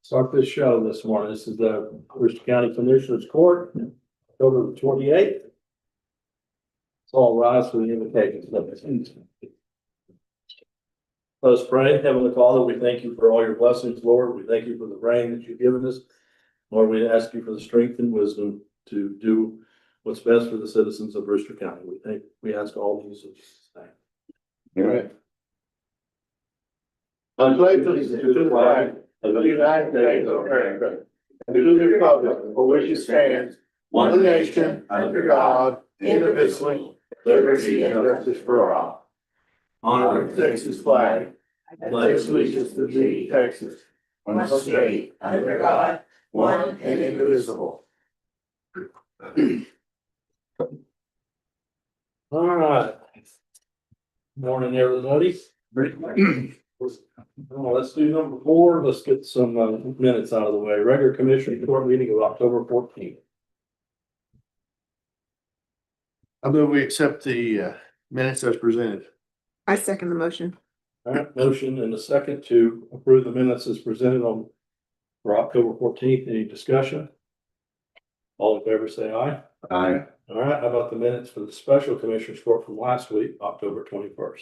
Start this show this morning. This is the Brewster County Commissioners Court, October 28th. Let's all rise for the invocation. Let us pray. Heavenly Father, we thank you for all your blessings, Lord. We thank you for the rain that you've given us. Lord, we ask you for the strength and wisdom to do what's best for the citizens of Brewster County. We ask all these in Jesus' name. All right. I pledge allegiance to the flag of the United States of America and to the republic for which it stands, one nation, under God, indivisible, liberty and justice for all. Honor the Texas flag and pledge allegiance to thee, Texas, one state, under God, one and indivisible. All right. Morning, everybody. Let's do number 4. Let's get some minutes out of the way. Regular Commissioner Court meeting of October 14th. I move we accept the minutes as presented. I second the motion. All right, motion and a second to approve the minutes as presented for October 14th. Any discussion? All in favor say aye. Aye. All right, how about the minutes for the special commissioners court from last week, October 21st?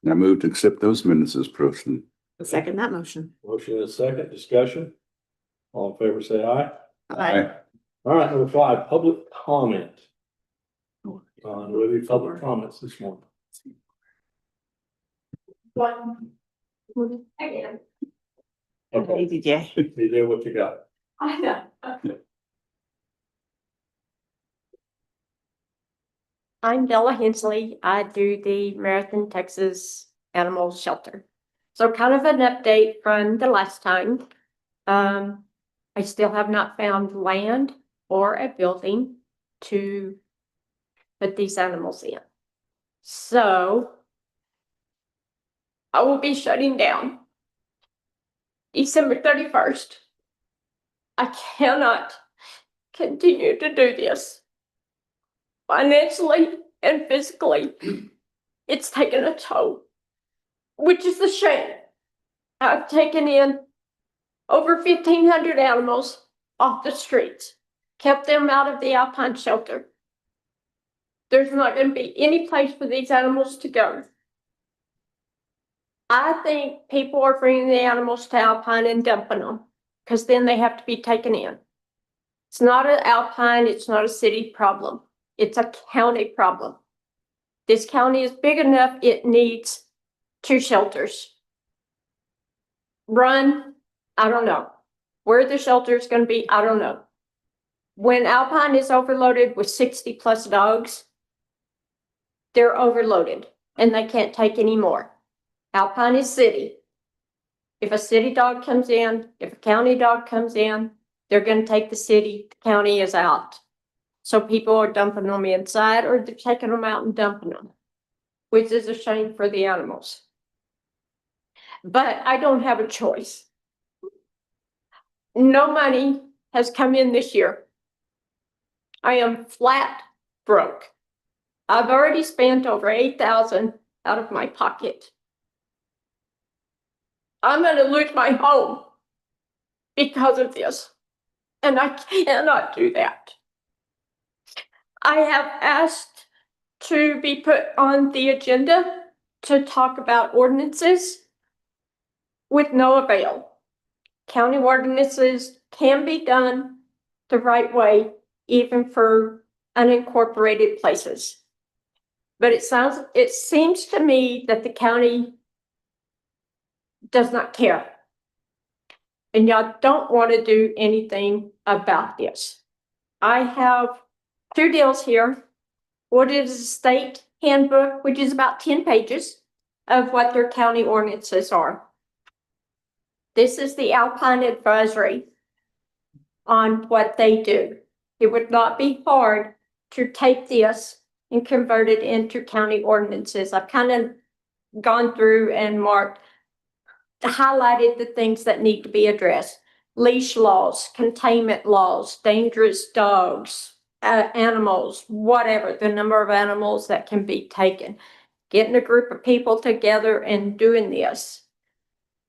I move to accept those minutes as posted. I second that motion. Motion and a second, discussion. All in favor say aye. Aye. All right, number 5, public comment. Do we have any public comments this morning? One. Again. Okay, DJ. you do what you got. I know. I'm Della Hensley. I do the Marathon, Texas Animal Shelter. So kind of an update from the last time. I still have not found land or a building to put these animals in. So I will be shutting down December 31st. I cannot continue to do this. Financially and physically, it's taken a toll, which is a shame. I've taken in over 1,500 animals off the streets, kept them out of the Alpine shelter. There's not going to be any place for these animals to go. I think people are bringing the animals to Alpine and dumping them because then they have to be taken in. It's not an Alpine, it's not a city problem. It's a county problem. This county is big enough, it needs 2 shelters. Run, I don't know. Where the shelter is going to be, I don't know. When Alpine is overloaded with 60 plus dogs, they're overloaded and they can't take any more. Alpine is city. If a city dog comes in, if a county dog comes in, they're going to take the city, the county is out. So people are dumping them inside or they're taking them out and dumping them, which is a shame for the animals. But I don't have a choice. No money has come in this year. I am flat broke. I've already spent over $8,000 out of my pocket. I'm going to lose my home because of this, and I cannot do that. I have asked to be put on the agenda to talk about ordinances with no avail. County ordinances can be done the right way, even for unincorporated places. But it seems to me that the county does not care. And y'all don't want to do anything about this. I have 2 deals here. What is a state handbook, which is about 10 pages of what their county ordinances are. This is the Alpine advisory on what they do. It would not be hard to take this and convert it into county ordinances. I've kind of gone through and highlighted the things that need to be addressed. Leash laws, containment laws, dangerous dogs, animals, whatever, the number of animals that can be taken. Getting a group of people together and doing this.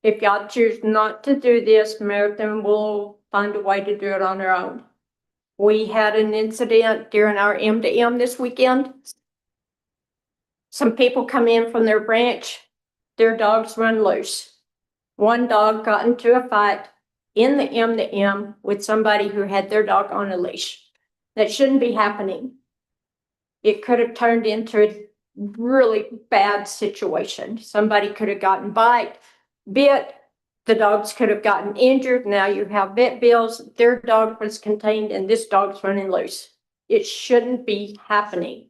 If y'all choose not to do this, Marathon will find a way to do it on their own. We had an incident during our M2M this weekend. Some people come in from their branch, their dogs run loose. One dog got into a fight in the M2M with somebody who had their dog on a leash. That shouldn't be happening. It could have turned into a really bad situation. Somebody could have gotten bit, the dogs could have gotten injured. Now you have vet bills. Their dog was contained and this dog's running loose. It shouldn't be happening.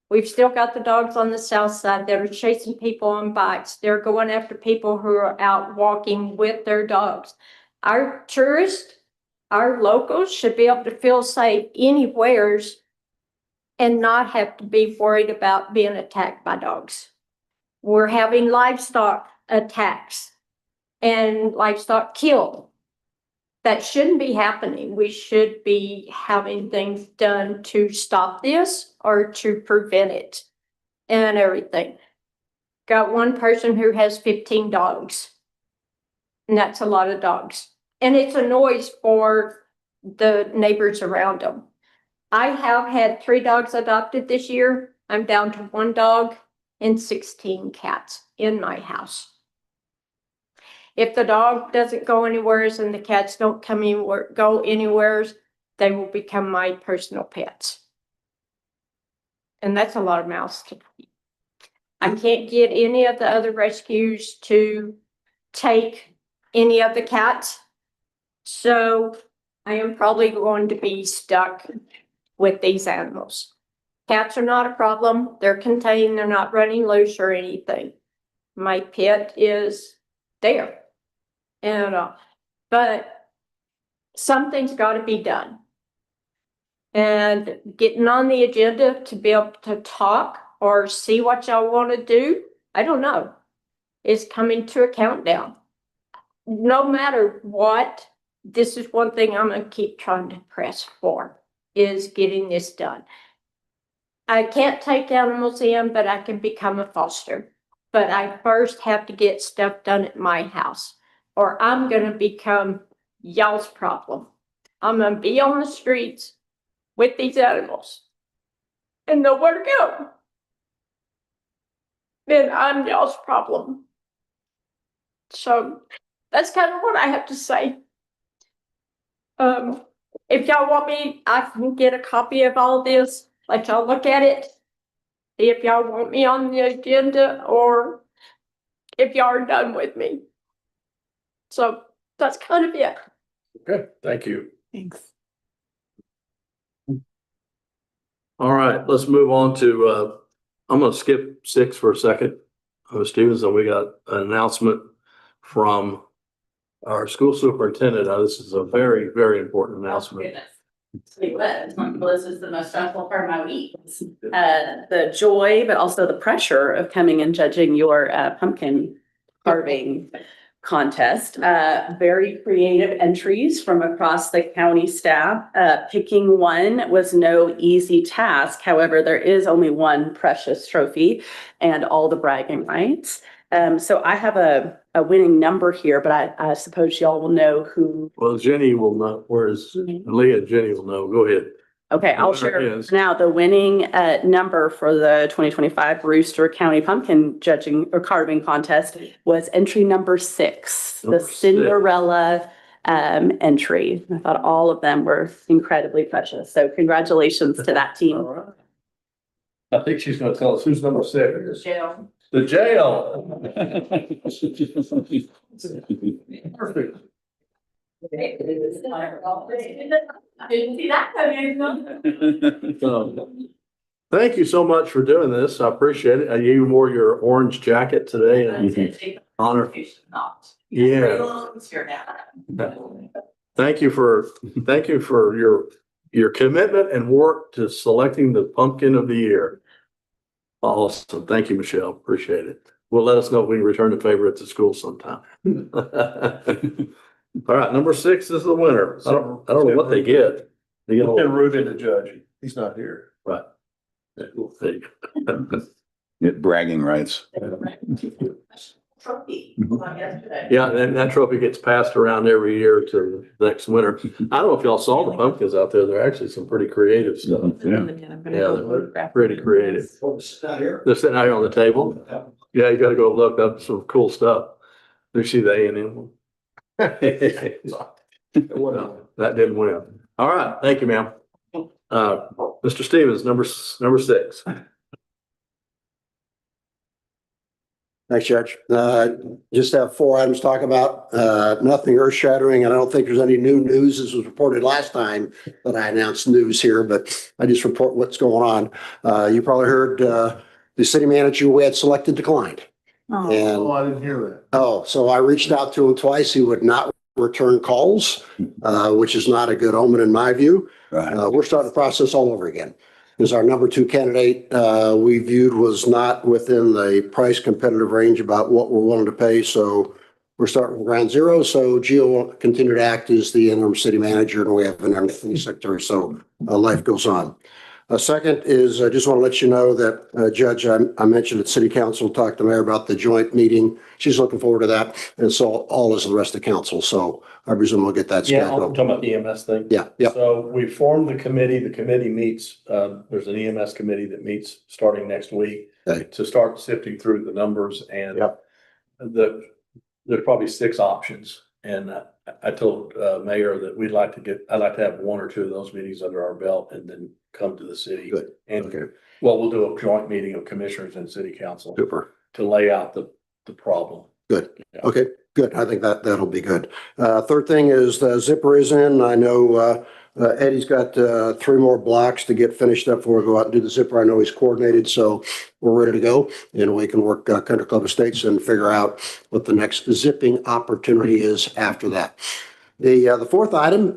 We've still got the dogs on the south side that are chasing people on bikes. They're going after people who are out walking with their dogs. Our tourists, our locals should be able to feel safe anywheres and not have to be worried about being attacked by dogs. We're having livestock attacks and livestock killed. That shouldn't be happening. We should be having things done to stop this or to prevent it and everything. Got one person who has 15 dogs. And that's a lot of dogs. And it's a noise for the neighbors around them. I have had 3 dogs adopted this year. I'm down to 1 dog and 16 cats in my house. If the dog doesn't go anywhere and the cats don't go anywhere, they will become my personal pets. And that's a lot of mouths to feed. I can't get any of the other rescues to take any of the cats. So I am probably going to be stuck with these animals. Cats are not a problem. They're contained. They're not running loose or anything. My pet is there. And, but something's got to be done. And getting on the agenda to be able to talk or see what y'all want to do, I don't know, is coming to a countdown. No matter what, this is one thing I'm going to keep trying to press for, is getting this done. I can't take animals in, but I can become a foster. But I first have to get stuff done at my house, or I'm going to become y'all's problem. I'm going to be on the streets with these animals and nowhere to go. Then I'm y'all's problem. So that's kind of what I have to say. If y'all want me, I can get a copy of all this, let y'all look at it. See if y'all want me on the agenda or if y'all are done with me. So that's kind of it. Okay, thank you. Thanks. All right, let's move on to, I'm gonna skip 6 for a second. Stevenson, we got an announcement from our school superintendent. This is a very, very important announcement. This is the most stressful part of my week. The joy, but also the pressure of coming and judging your pumpkin carving contest. Very creative entries from across the county staff. Picking one was no easy task. However, there is only one precious trophy and all the bragging rights. So I have a winning number here, but I suppose y'all will know who. Well, Jenny will know. Where's Leah? Jenny will know. Go ahead. Okay, I'll share now. The winning number for the 2025 Brewster County Pumpkin Judging or Carving Contest was entry number 6, the Cinderella entry. I thought all of them were incredibly precious. So congratulations to that team. All right. I think she's going to tell us who's number 6. Jail. The jail. Perfect. Didn't see that coming. Thank you so much for doing this. I appreciate it. You wore your orange jacket today and honor. Yeah. Thank you for your commitment and work to selecting the pumpkin of the year. Awesome. Thank you, Michelle. Appreciate it. Well, let us know if we can return the favor at the school sometime. All right, number 6 is the winner. I don't know what they get. They get And Ruben, the judge, he's not here. right. Yeah, there you go. Get bragging rights. trophy yesterday. Yeah, and that trophy gets passed around every year to the next winter. I don't know if y'all saw the pumpkins out there. They're actually some pretty creative stuff. Yeah. I'm gonna Yeah, go they're photograph pretty them. creative. They're sitting out here on the table. Yeah, you gotta go look up some cool stuff. Did you see the A&M one? Well, that didn't win. All right, thank you, ma'am. Mr. Stevens, number 6. Thanks, Judge. Just have 4 items to talk about. Nothing earth shattering, and I don't think there's any new news. This was reported last time that I announced news here, but I just report what's going on. You probably heard the city manager we had selected declined. Oh, And I didn't hear that. oh, so I reached out to him twice. He would not return calls, which is not a good omen in my view. Right. We're starting the process all over again. Because our number 2 candidate, we viewed was not within the price competitive range about what we're willing to pay. So we're starting from ground zero. So Gio will continue to act as the interim city manager, and we have an interim secretary. So life goes on. Second is, I just want to let you know that, Judge, I mentioned at City Council, talked to Mayor about the joint meeting. She's looking forward to that. And so all is the rest of council. So I presume we'll get that Yeah, I'm scheduled. talking about the EMS thing. Yeah, yeah. So we formed the committee. The committee meets, there's an EMS committee that meets starting next week Okay. to start sifting through the numbers, and Yep. there's probably 6 options. And I told Mayor that I'd like to have 1 or 2 of those meetings under our belt and then come to the city. Good. And Okay. well, we'll do a joint meeting of commissioners and city council Super. to lay out the problem. Good. Yeah. Okay, good. I think that'll be good. Third thing is the zipper is in. I know Eddie's got 3 more blocks to get finished up before we go out and do the zipper. I know he's coordinated, so we're ready to go. And we can work Country Club Estates and figure out what the next zipping opportunity is after that. The 4th item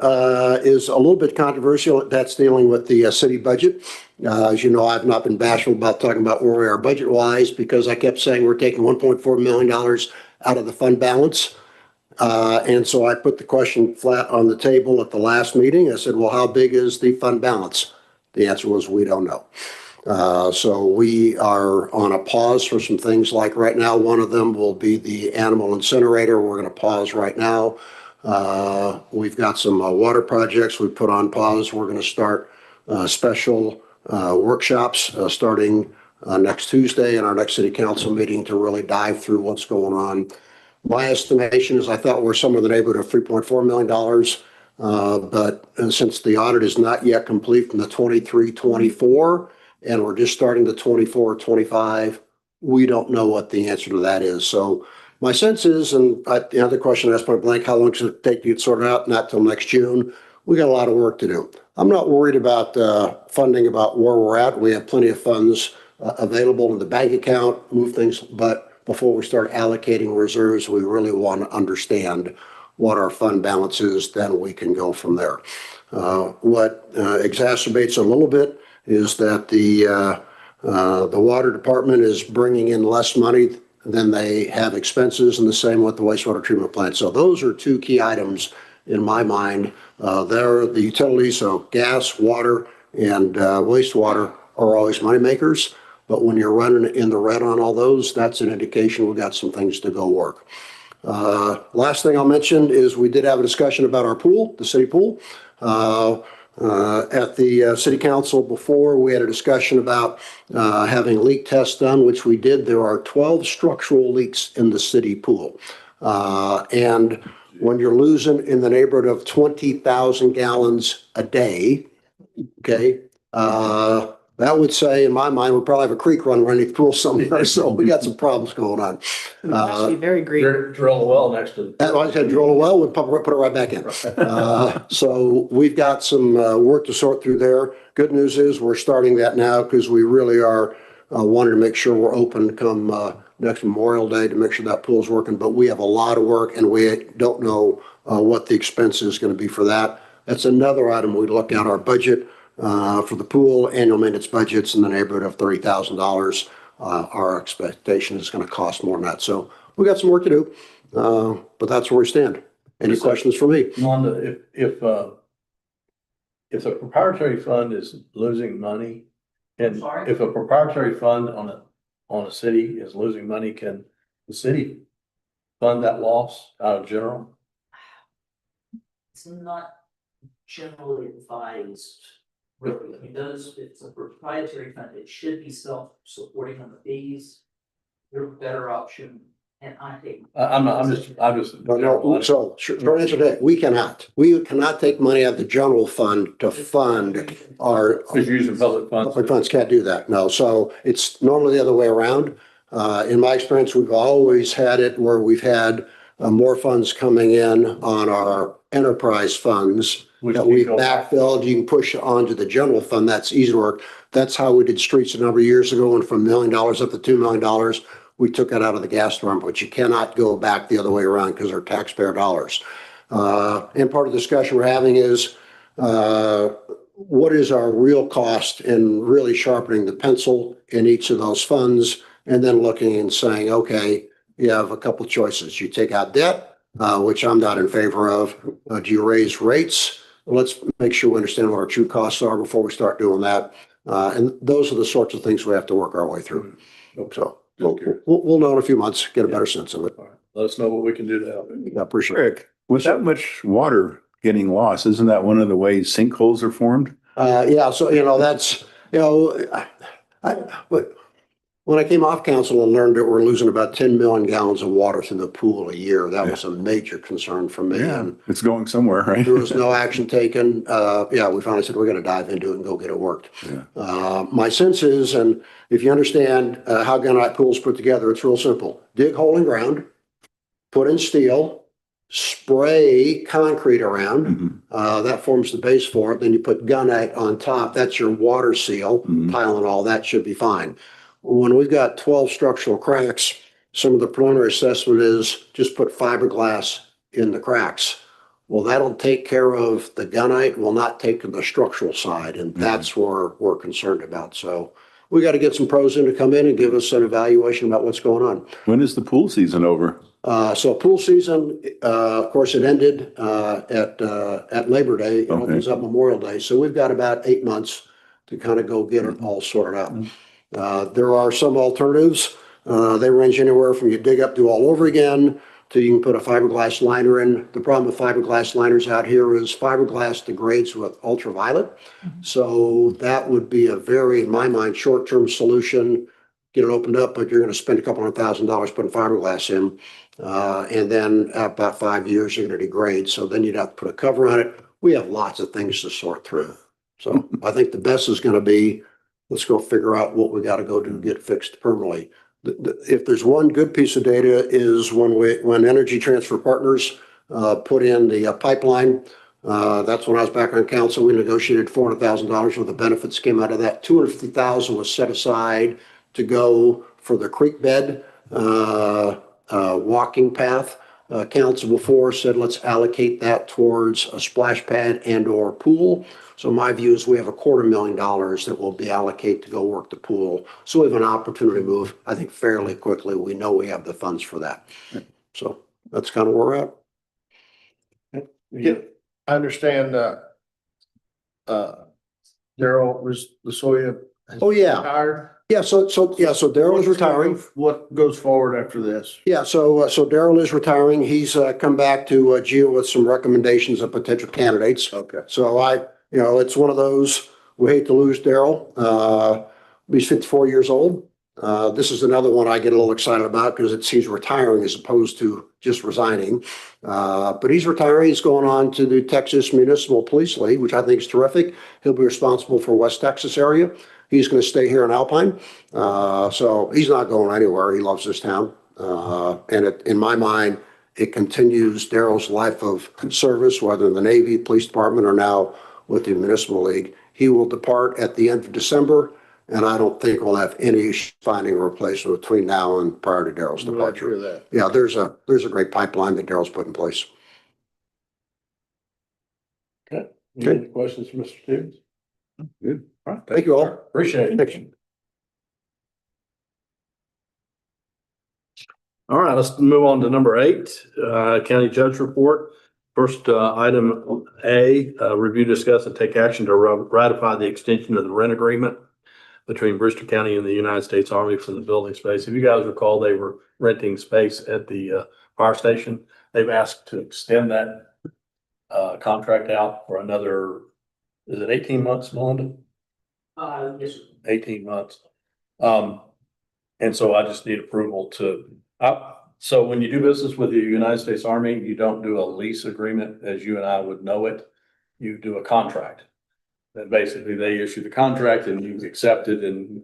is a little bit controversial. That's dealing with the city budget. As you know, I've not been bashful about talking about where we are budget wise because I kept saying we're taking $1.4 million out of the fund balance. And so I put the question flat on the table at the last meeting. I said, well, how big is the fund balance? The answer was, we don't know. So we are on a pause for some things like right now. One of them will be the animal incinerator. We're going to pause right now. We've got some water projects we put on pause. We're going to start special workshops starting next Tuesday in our next city council meeting to really dive through what's going on. My estimation is I thought we're somewhere in the neighborhood of $3.4 million. But since the audit is not yet complete from the 23-24, and we're just starting the 24-25, we don't know what the answer to that is. So my sense is, and the other question I asked point blank, how long does it take to get sorted out? Not till next June. We got a lot of work to do. I'm not worried about funding, about where we're at. We have plenty of funds available in the bank account, move things, but before we start allocating reserves, we really want to understand what our fund balance is, then we can go from there. What exacerbates a little bit is that the water department is bringing in less money than they have expenses, and the same with the wastewater treatment plant. So those are 2 key items in my mind. They're the utilities, so gas, water, and wastewater are always money makers. But when you're running in the red on all those, that's an indication we've got some things to go work. Last thing I'll mention is we did have a discussion about our pool, the city pool. At the city council before, we had a discussion about having leak tests done, which we did. There are 12 structural leaks in the city pool. And when you're losing in the neighborhood of 20,000 gallons a day, okay, that would say, in my mind, we probably have a creek run underneath the pool somewhere. So we got some problems going on. Actually, very green. Drill a well next to. I just had to drill a well, we'll put it right back in. So we've got some work to sort through there. Good news is we're starting that now because we really are wanting to make sure we're open come next Memorial Day to make sure that pool's working. But we have a lot of work and we don't know what the expense is going to be for that. That's another item we look at our budget for the pool, annual maintenance budgets in the neighborhood of $30,000. Our expectation is going to cost more than that. So we got some work to do, but that's where we stand. Any questions for me? Wanda, if a proprietary fund is losing money, and if a proprietary fund on a city is losing money, can the city fund that loss out of general? It's not generally advised, really. I mean, it's a proprietary fund, it should be self-supporting on the fees. Your better option, and I think. I'm just. No, so short answer to that, we cannot take money out of the general fund to fund our. Because you're using public funds. Public funds can't do that, no. So it's normally the other way around. In my experience, we've always had it where we've had more funds coming in on our enterprise funds Which that you we've go- backfilled. You can push onto the general fund. That's easy to work. That's how we did streets a number of years ago, and from $1 million up to $2 million, we took it out of the gas fund, but you cannot go back the other way around because they're taxpayer dollars. And part of the discussion we're having is, what is our real cost in really sharpening the pencil in each of those funds? And then looking and saying, okay, you have a couple of choices. You take out debt, which I'm not in favor of. Do you raise rates? Let's make sure we understand what our true costs are before we start doing that. And those are the sorts of things we have to work our way through. So we'll know in a few months, get a better sense of it. All right. Let us know what we can do to help. I appreciate it. Rick, with that much water getting lost, isn't that one of the ways sinkholes are formed? Yeah, so, that's, but when I came off council and learned that we're losing about 10 million gallons of water through the pool a year, that was a major concern for me. Yeah, And it's going somewhere, right? there was no action taken. We finally said, we're going to dive into it and go get it worked. Yeah. My sense is, and if you understand how gunite pools put together, it's real simple. Dig hole in ground, put in steel, spray concrete around. Mhm. That forms the base for it. Then you put gunite on top. That's your water seal. Mhm. Tile and all that should be fine. When we've got 12 structural cracks, some of the preliminary assessment is just put fiberglass in the cracks. Well, that'll take care of the gunite, will not take to the structural side, and that's where we're concerned about. So we got to get some pros in to come in and give us an evaluation about what's going on. When is the pool season over? So pool season, of course, it ended at Labor Day. It Okay. opens up Memorial Day. So we've got about 8 months to kind of go get it all sorted out. There are some alternatives. They range anywhere from you dig up, do all over again, to you can put a fiberglass liner in. The problem with fiberglass liners out here is fiberglass degrades with ultraviolet. So that would be a very, in my mind, short-term solution. Get it opened up, but you're going to spend a couple $100,000 putting fiberglass in. And then about 5 years, you're going to degrade. So then you'd have to put a cover on it. We have lots of things to sort through. So I think the best is going to be, let's go figure out what we got to go do to get fixed permanently. If there's one good piece of data is when Energy Transfer Partners put in the pipeline, that's when I was back on council, we negotiated $400,000 worth of benefits came out of that. $250,000 was set aside to go for the creek bed walking path. Council before said, let's allocate that towards a splash pad and or pool. So my view is we have $250,000 that will be allocated to go work the pool. So we have an opportunity to move, I think, fairly quickly. We know we have the funds for that. So that's kind of where we're at. Yeah, I understand, Daryl Lasoya. Oh, yeah. Retired. Yeah. So Daryl is retiring. What goes forward after this? Yeah, so Daryl is retiring. He's come back to Gio with some recommendations of potential candidates. Okay. So it's one of those, we hate to lose Daryl. He's 54 years old. This is another one I get a little excited about because he's retiring as opposed to just resigning. But he's retiring. He's going on to the Texas Municipal Police League, which I think is terrific. He'll be responsible for West Texas area. He's going to stay here in Alpine. So he's not going anywhere. He loves this town. And in my mind, it continues Daryl's life of service, whether in the Navy, police department, or now with the Municipal League. He will depart at the end of December, and I don't think we'll have any issue finding a replacement between now and prior to Daryl's I'm glad to departure. hear that. Yeah, there's a great pipeline that Daryl's put in place. Okay. Any questions for Mr. Stevens? Good. All right. Thank you all. Appreciate it. Thank you. All right, let's move on to number 8, County Judge Report. First, item A, review, discuss, and take action to ratify the extension of the rent agreement between Brewster County and the United States Army for the building space. If you guys recall, they were renting space at the fire station. They've asked to extend that contract out for another, is it 18 months, Melinda? Yes, sir. 18 months. And so I just need approval to, so when you do business with the United States Army, you don't do a lease agreement as you and I would know it. You do a contract. And basically they issue the contract and you accept it. And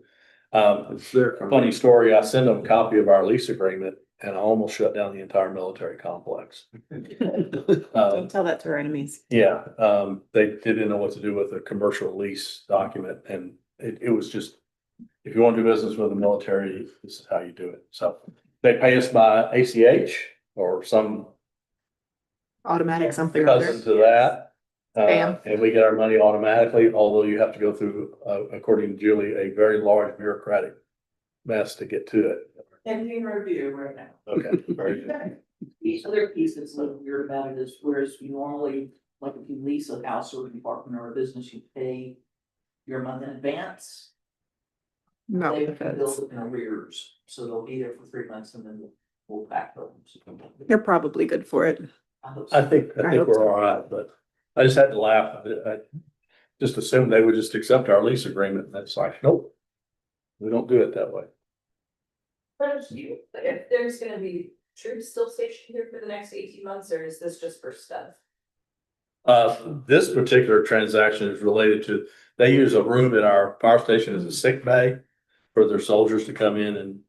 it's their funny story. I sent them a copy of our lease agreement and I almost shut down the entire military complex. Don't tell that to our enemies. Yeah, they didn't know what to do with a commercial lease document, and it was just, if you want to do business with the military, this is how you do it. So they pay us by ACH or some Automatic something or cousin other. to that. Spam. And we get our money automatically, although you have to go through, according to Julie, a very large bureaucratic mess to get to it. Pending review right now. Okay, very good. The other piece that's a little weird about it is whereas you normally, like if you lease a house or an apartment or a business, you pay your month in advance. No, They because build in arrears, so they'll be there for 3 months and then we'll back them. they're probably good for it. I hope I so. think I hope we're so. all right, but I just had to laugh. I just assumed they would just accept our lease agreement. And that's like, nope. We don't do it that way. If there's gonna be troops still stationed here for the next 18 months, or is this just for stuff? This particular transaction is related to, they use a room at our fire station as a sick bay for their soldiers to come in and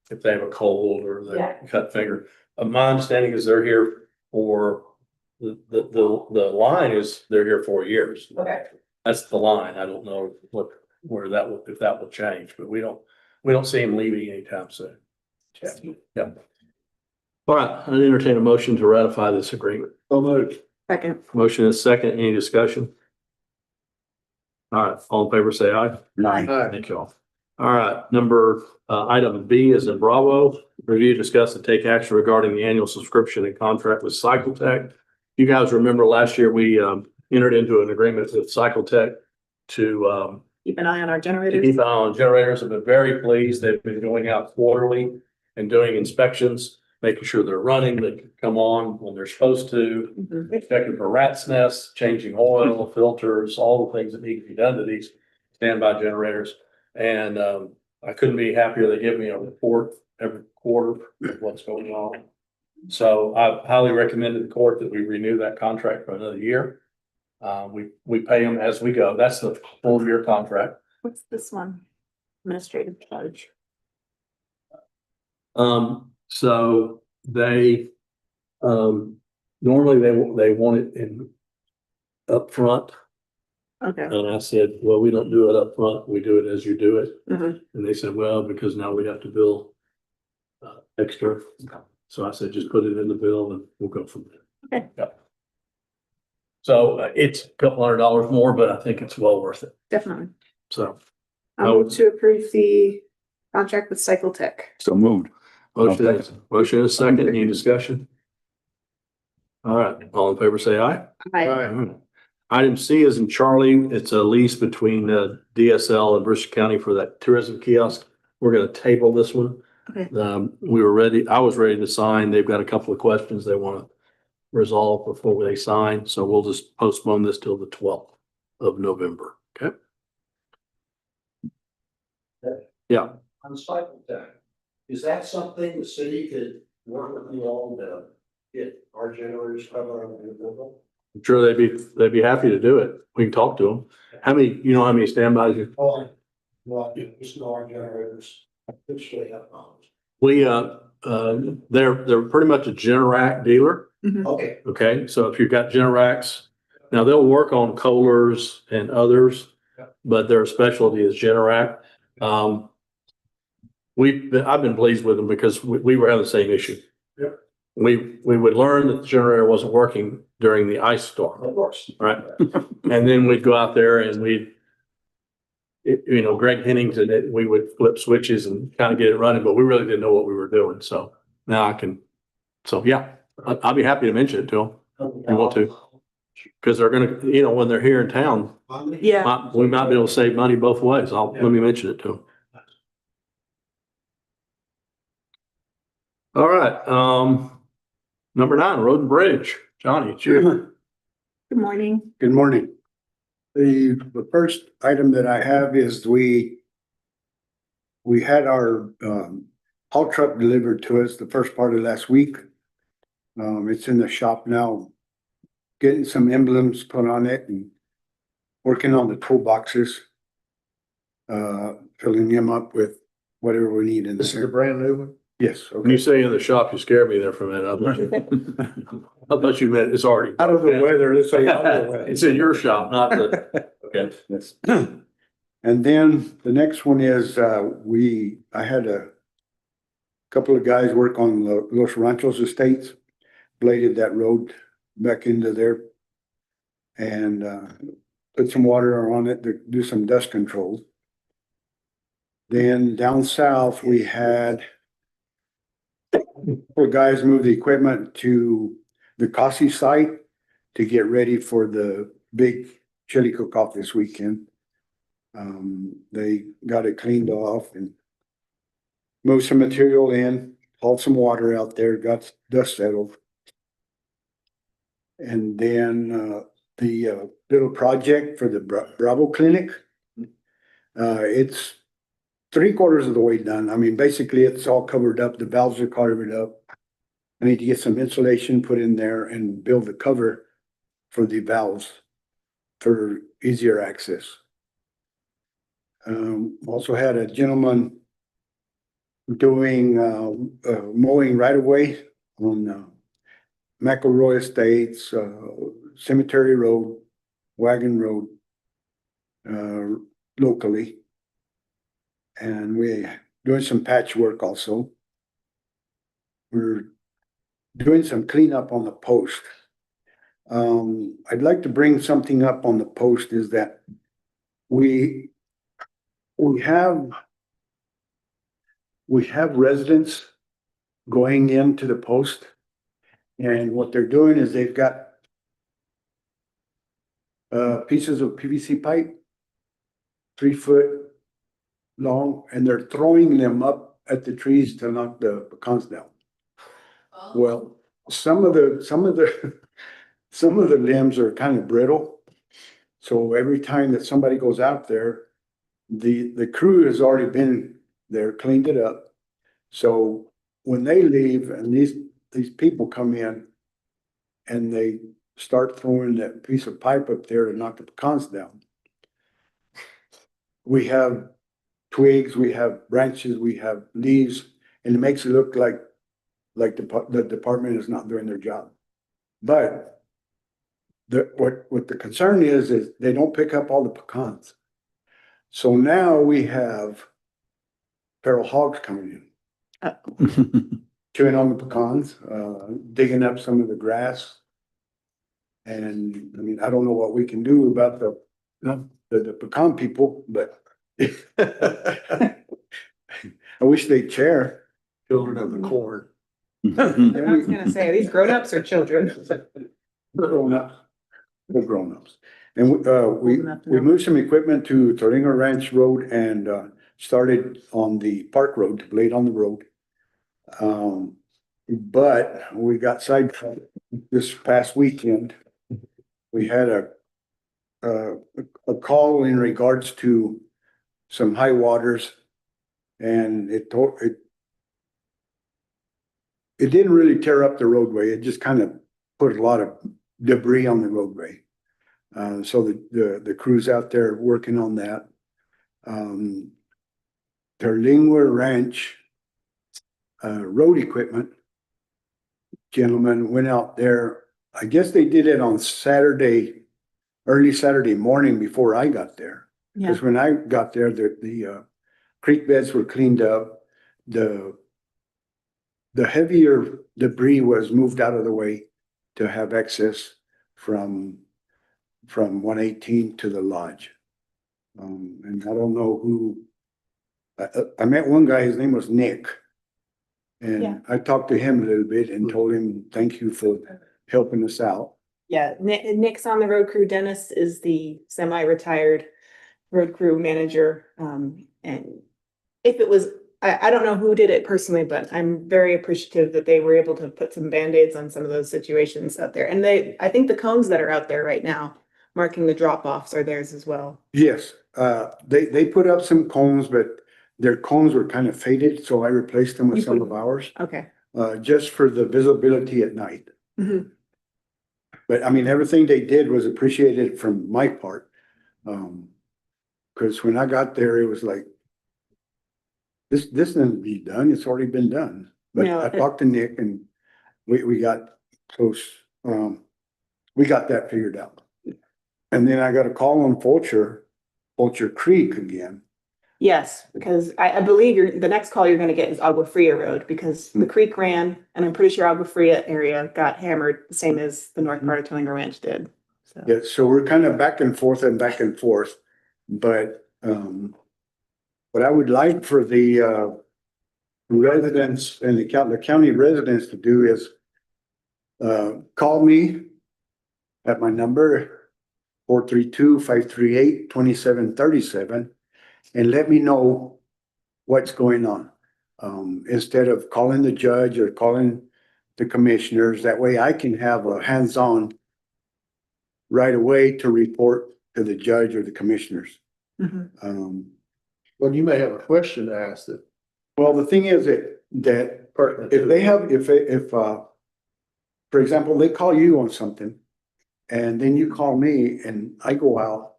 if they have a cold or they Yeah. cut finger. My understanding is they're here for, the line is they're here 4 years. Okay. That's the line. I don't know where that will, if that will change, but we don't see him leaving anytime soon. Yeah. All right, I entertain a motion to ratify this agreement. So moved. Second, Motion is second. Any discussion? All right, all in favor, say aye. Aye. Thank you all. All right, number, item B is in Bravo. Review, discuss, and take action regarding the annual subscription and contract with Cycletech. You guys remember last year, we, entered into an agreement with Cycletech to, keep an eye on our to generators. keep an eye on generators. Have been very pleased. They've been going out quarterly and doing inspections, making sure they're running, they can come on when they're supposed to, Mhm. checking for rat's nests, changing oil, filters, all the things that need to be done to these standby generators. And I couldn't be happier. They give me a report every quarter of what's going on. So I highly recommend to the court that we renew that contract for another year. We pay them as we go. That's the full year contract. What's this one? Administrative charge. So they, normally they want it in upfront. Okay. And I said, well, we don't do it up front. We do it as you do it. Mhm. And they said, well, because now we have to bill extra. So I said, just put it in the bill and we'll go from there. Okay. Yeah. So it's a couple $100 more, but I think it's well worth it. Definitely. So I move to approve the contract with Cycletech. So moved. motion is second. Any discussion? All right, all in favor, say aye. Aye. Item C is in Charlie. It's a lease between DSL and Brewster County for that tourism kiosk. We're gonna table this one. Okay. I was ready to sign. They've got a couple of questions they want to resolve before they sign, so we'll just postpone this till the 12th of November, okay? Yeah, On cycle time, is that something the city could work with you all to get our generators covered on the bill? I'm sure they'd be happy to do it. We can talk to them. How many standbys you? Oh, well, it's not our generators. Officially have problems. We, they're pretty much a Generac dealer. Okay. Okay, so if you've got Generacs, now they'll work on Kohlers and others, but their specialty is Generac. I've been pleased with them because we were having the same issue. Yep. We would learn that the generator wasn't working during the ice storm, Of course. right? And then we'd go out there and Greg Hennington, we would flip switches and kind of get it running, but we really didn't know what we were doing. So now yeah, I'll be happy to mention it to them. You want to? Because they're gonna, when they're here in town, Yeah. we might be able to save money both ways. Let me mention it to them. All right, Number 9, Road and Bridge. Johnny, it's you. Good morning. Good morning. The first item that I have is we had our, haul truck delivered to us the first part of last week. It's in the shop now, getting some emblems put on it and working on the toolboxes. Filling them up with whatever we need in This is a there. brand new one? Yes, When you okay. say in the shop, you scared me there for a minute. I thought you meant it's already. Out of the weather, let's say out of the weather. It's in your shop, not the, okay. Yes. And then the next one is, I had a couple of guys work on Los Ranchos Estates, bladed that road back into there. And, put some water on it to do some dust control. Then down south, we had four guys move the equipment to the Kasi site to get ready for the big chili cook-off this weekend. They got it cleaned off and moved some material in, hauled some water out there, got dust settled. And then, the little project for the Bravo Clinic, it's 3/4 of the way done. I mean, basically, it's all covered up. The valves are covered up. I need to get some insulation put in there and build the cover for the valves for easier access. Also had a gentleman doing, mowing right away on, McElroy Estates, Cemetery Road, Wagon Road, locally. And we're doing some patchwork also. We're doing some cleanup on the post. I'd like to bring something up on the post is that we have residents going into the post. And what they're doing is they've got pieces of PVC pipe, 3 foot long, and they're throwing them up at the trees to knock the pecans down. Well, some of the limbs are kind of brittle. So every time that somebody goes out there, the crew has already been there, cleaned it up. So when they leave and these people come in and they start throwing that piece of pipe up there to knock the pecans down. We have twigs, we have branches, we have leaves, and it makes it look like the department is not doing their job. But what the concern is they don't pick up all the pecans. So now we have feral hogs coming in. Chewing on the pecans, digging up some of the grass. And I mean, I don't know what we can do about the pecan people, but I wish they'd share. Children of the corn. I was gonna say, are these grown-ups or children? Grown-ups. They're grown-ups. And we enough to know. moved some equipment to Toringa Ranch Road and started on the Park Road, to blade on the road. But we got sidetracked this past weekend. We had a call in regards to some high waters. And it didn't really tear up the roadway. It just kind of put a lot of debris on the roadway. So the crew's out there working on that. Terlingua Ranch road equipment gentleman went out there. I guess they did it on Saturday, early Saturday morning before I got there. Because when I got there, the creek beds were cleaned up. The heavier debris was moved out of the way to have access from 118 to the lodge. And I don't know who, I met one guy, his name was Nick. Yeah. And I talked to him a little bit and told him, thank you for helping us out. Yeah, Nick's on the road crew. Dennis is the semi-retired road crew manager. And if it was I don't know who did it personally, but I'm very appreciative that they were able to put some Band-Aids on some of those situations out there. And I think the cones that are out there right now, marking the drop-offs are theirs as well. Yes, they put up some cones, but their cones were kind of faded, so I replaced them with You some put- of ours, Okay. just for the visibility at night. Mhm. But I mean, everything they did was appreciated from my part. Cause when I got there, it was like, this doesn't be done, it's already been done. But No, I talked to Nick and we got close, we got that figured out. And then I got a call on Fulcher Creek again. Yes, because I believe the next call you're gonna get is Agua Fria Road, because the creek ran, and I'm pretty sure Agua Fria area got hammered, the same as the north part of Terlingo Ranch did. So, Yeah, so we're kind of back and forth, but, what I would like for the, residents and the county residents to do is, call me at my number 432-538-2737 and let me know what's going on. Instead of calling the judge or calling the commissioners, that way I can have a hands-on right away to report to the judge or the commissioners. mhm. Well, you may have a question to ask it. Well, the thing is that if they have, for example, they call you on something and then you call me and I go out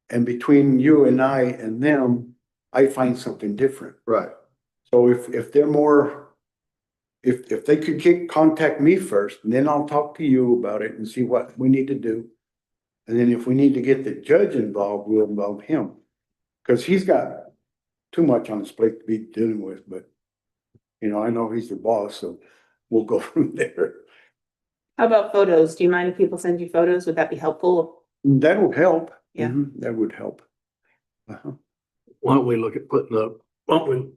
and between you and I and them, I find something different. Right. So if they're more, if they could contact me first, and then I'll talk to you about it and see what we need to do. And then if we need to get the judge involved, we'll involve him. Cause he's got too much on his plate to be dealing with, but you know, I know he's the boss, so we'll go from there. How about photos? Do you mind if people send you photos? Would that be helpful? That would help. Yeah. That would help. Uh-huh. Why don't we look at why don't we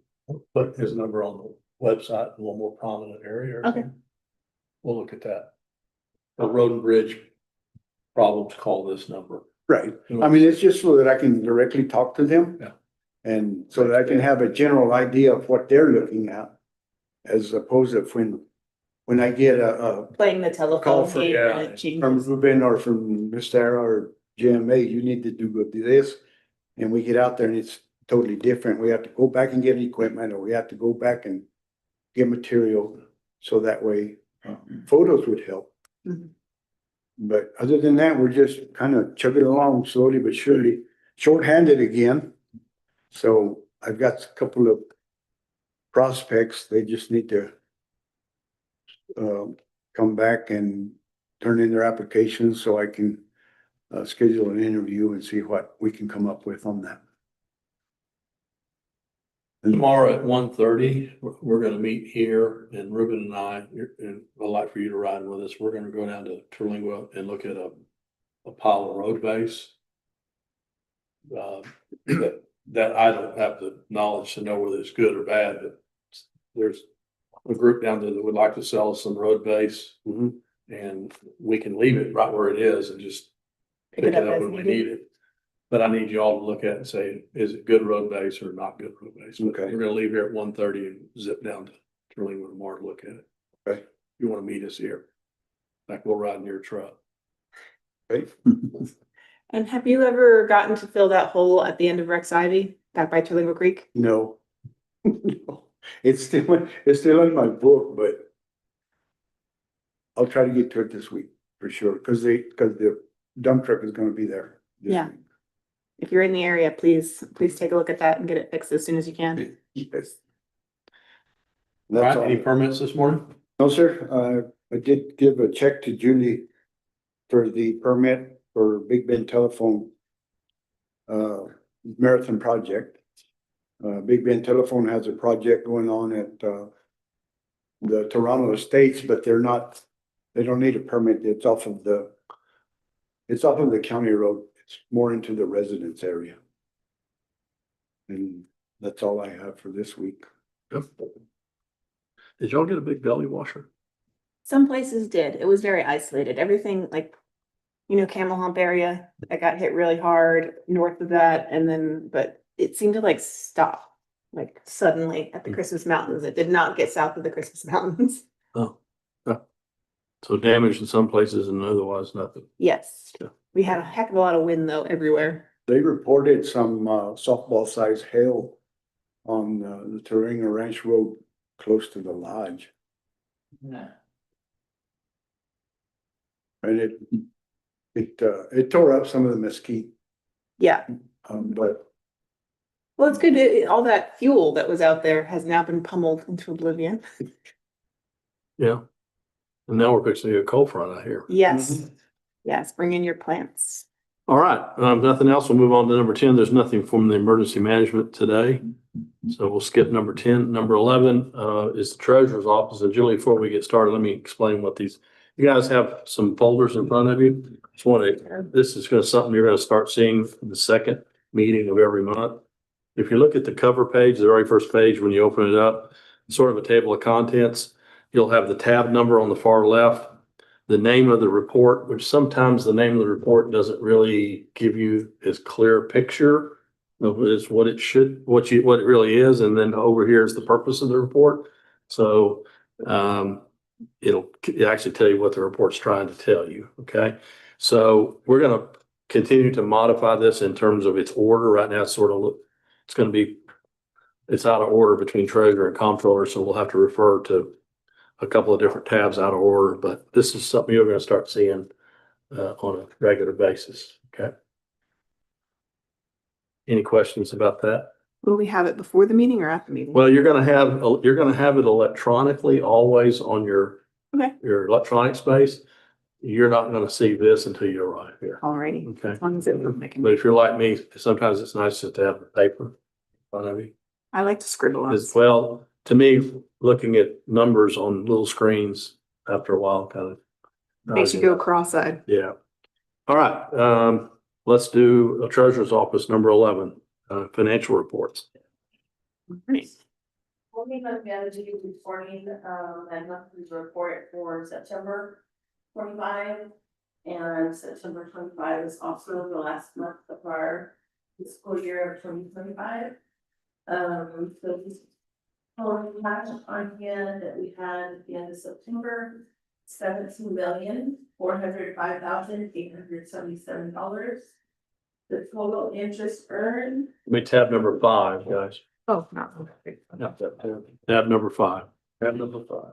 put his number on the website in a little more prominent area or Okay. something? We'll look at that. The road and bridge problems, call this number. Right. I mean, it's just so that I can directly talk to them. Yeah. And so that I can have a general idea of what they're looking at. As opposed to when I get a Playing the call telephone from, game and it from changes. Ruben or from Miss Sarah or GMA, you need to do this. And we get out there and it's totally different. We have to go back and get equipment, or we have to go back and get material. So that way, photos would help. Mhm. But other than that, we're just kind of chugging along slowly but surely, shorthanded again. So I've got a couple of prospects. They just need to come back and turn in their applications so I can schedule an interview and see what we can come up with on that. Tomorrow at 1:30, we're gonna meet here, and Ruben and I, and I'd like for you to ride with us. We're gonna go down to Terlingua and look at a pile of road base. That I don't have the knowledge to know whether it's good or bad, but there's a group down there that would like to sell us some road base. Mhm. And we can leave it right where it is and just pick it up as when we needed. need it. But I need you all to look at it and say, is it good road base or not good road base? But Okay. we're gonna leave here at 1:30 and zip down to Terlingua tomorrow to look at it. Okay. You wanna meet us here? Like we'll ride in your truck. Okay. And have you ever gotten to fill that hole at the end of Rex Ivy back by Terlingo Creek? No. No. It's still in my book, but I'll try to get to it this week for sure, because the dump truck is gonna be there. this Yeah. week. If you're in the area, please take a look at that and get it fixed as soon as you can. Yes. All That's right, any all. permits this morning? No, sir. I did give a check to Julie for the permit for Big Bend Telephone marathon project. Big Bend Telephone has a project going on at the Toronto Estates, but they don't need a permit. It's off of the county road. It's more into the residence area. And that's all I have for this week. Did y'all get a big belly washer? Some places did. It was very isolated. Everything like, Camel Hump area that got hit really hard north of that, and then, but it seemed to like stop. like suddenly at the Christmas Mountains. It did not get south of the Christmas Mountains. Oh, yeah. So damage in some places and otherwise nothing. Yes, Yeah. we had a heck of a lot of wind though everywhere. They reported some softball sized hail on the Teranga Ranch Road close to the lodge. And it tore up some of the mesquite, Yeah, but well, it's good. All that fuel that was out there has now been pummeled into oblivion. Yeah. And now we're fixing to get a cold front out here. Yes, yes, bring in your plants. All right, nothing else. We'll move on to number 10. There's nothing from the emergency management today. So we'll skip number 10. Number 11 is the treasurer's office. And Julie, before we get started, let me explain what these, you guys have some folders in front of you. Just want to, this is going to something you're going to start seeing in the second meeting of every month. If you look at the cover page, the very first page, when you open it up, sort of a table of contents, you'll have the tab number on the far left, the name of the report, which sometimes the name of the report doesn't really give you as clear a picture of is what it should, what it really is. And then over here is the purpose of the report. So it'll actually tell you what the report's trying to tell you. Okay. So we're going to continue to modify this in terms of its order. Right now, it's sort of, it's going to be, it's out of order between treasurer and comptroller. So we'll have to refer to a couple of different tabs out of order, but this is something you're going to start seeing on a regular basis. Okay. Any questions about that? Will we have it before the meeting or at the meeting? Well, you're going to have it electronically always on your electronic space. You're not going to see this until you arrive here. Alrighty, Okay. as long as it will make But it. if you're like me, sometimes it's nice just to have the paper in front of you. I like to scribble on. As well, to me, looking at numbers on little screens after a while kind of Makes you go cross-eyed. Yeah. All right. Let's do a treasurer's office, number 11, financial reports. Right. Working on managing reporting, and monthly report for September 25. And September 25 is also the last month of our fiscal year of 2025. So this total cash on hand that we had at the end of September, $17,405,877. The total interest earned, Let me tab number 5, guys. Oh, not. Tab number 5. Tab number 5.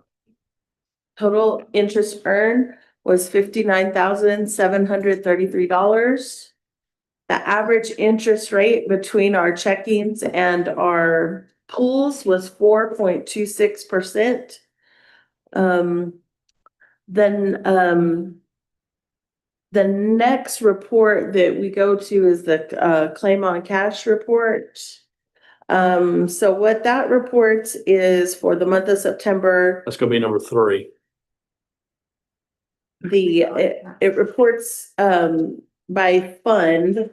Total interest earned was $59,733. The average interest rate between our checkings and our pools was 4.26%. Then the next report that we go to is the claim on cash report. So what that report is for the month of September, That's going to be number 3. it reports by fund.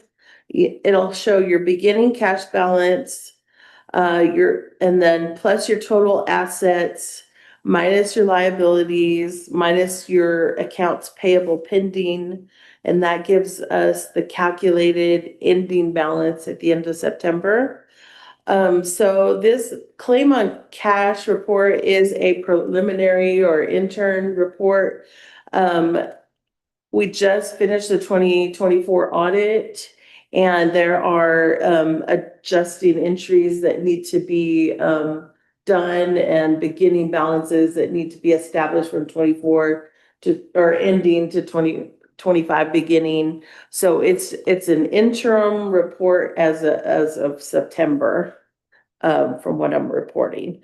It'll show your beginning cash balance, and then plus your total assets, minus your liabilities, minus your accounts payable pending, and that gives us the calculated ending balance at the end of September. So this claim on cash report is a preliminary or intern report. We just finished the 2024 audit, and there are adjusting entries that need to be done and beginning balances that need to be established from 24 to or ending to 2025 beginning. So it's an interim report as of September, from what I'm reporting.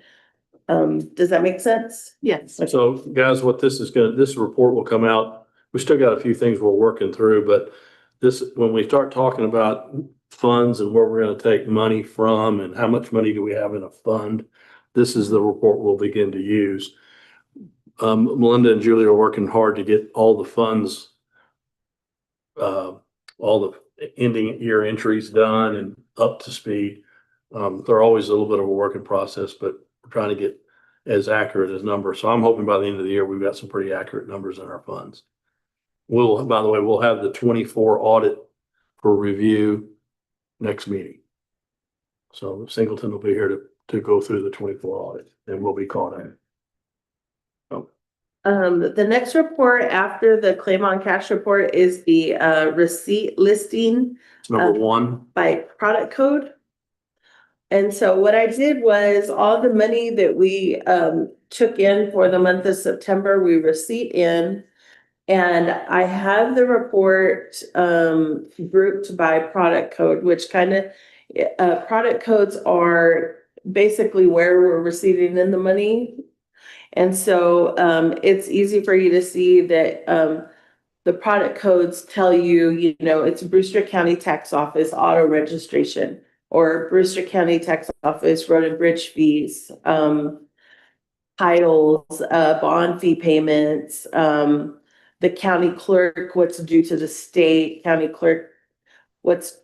Does that make sense? Yes. So guys, what this report will come out. We still got a few things we're working through, but when we start talking about funds and where we're going to take money from and how much money do we have in a fund, this is the report we'll begin to use. Melinda and Julie are working hard to get all the funds, all the ending year entries done and up to speed. They're always a little bit of a working process, but we're trying to get as accurate as numbers. So I'm hoping by the end of the year, we've got some pretty accurate numbers in our funds. By the way, we'll have the 24 audit for review next meeting. So Singleton will be here to to go through the 24 audit, and we'll be caught up. The next report after the claim on cash report is the receipt listing It's number one. by product code. And so what I did was all the money that we took in for the month of September, we receipt in. And I have the report grouped by product code, which kind of product codes are basically where we're receiving in the money. And so it's easy for you to see that the product codes tell you, you know, it's Brewster County Tax Office auto registration, or Brewster County Tax Office road and bridge fees, titles, bond fee payments, the county clerk, what's due to the state, county clerk, what's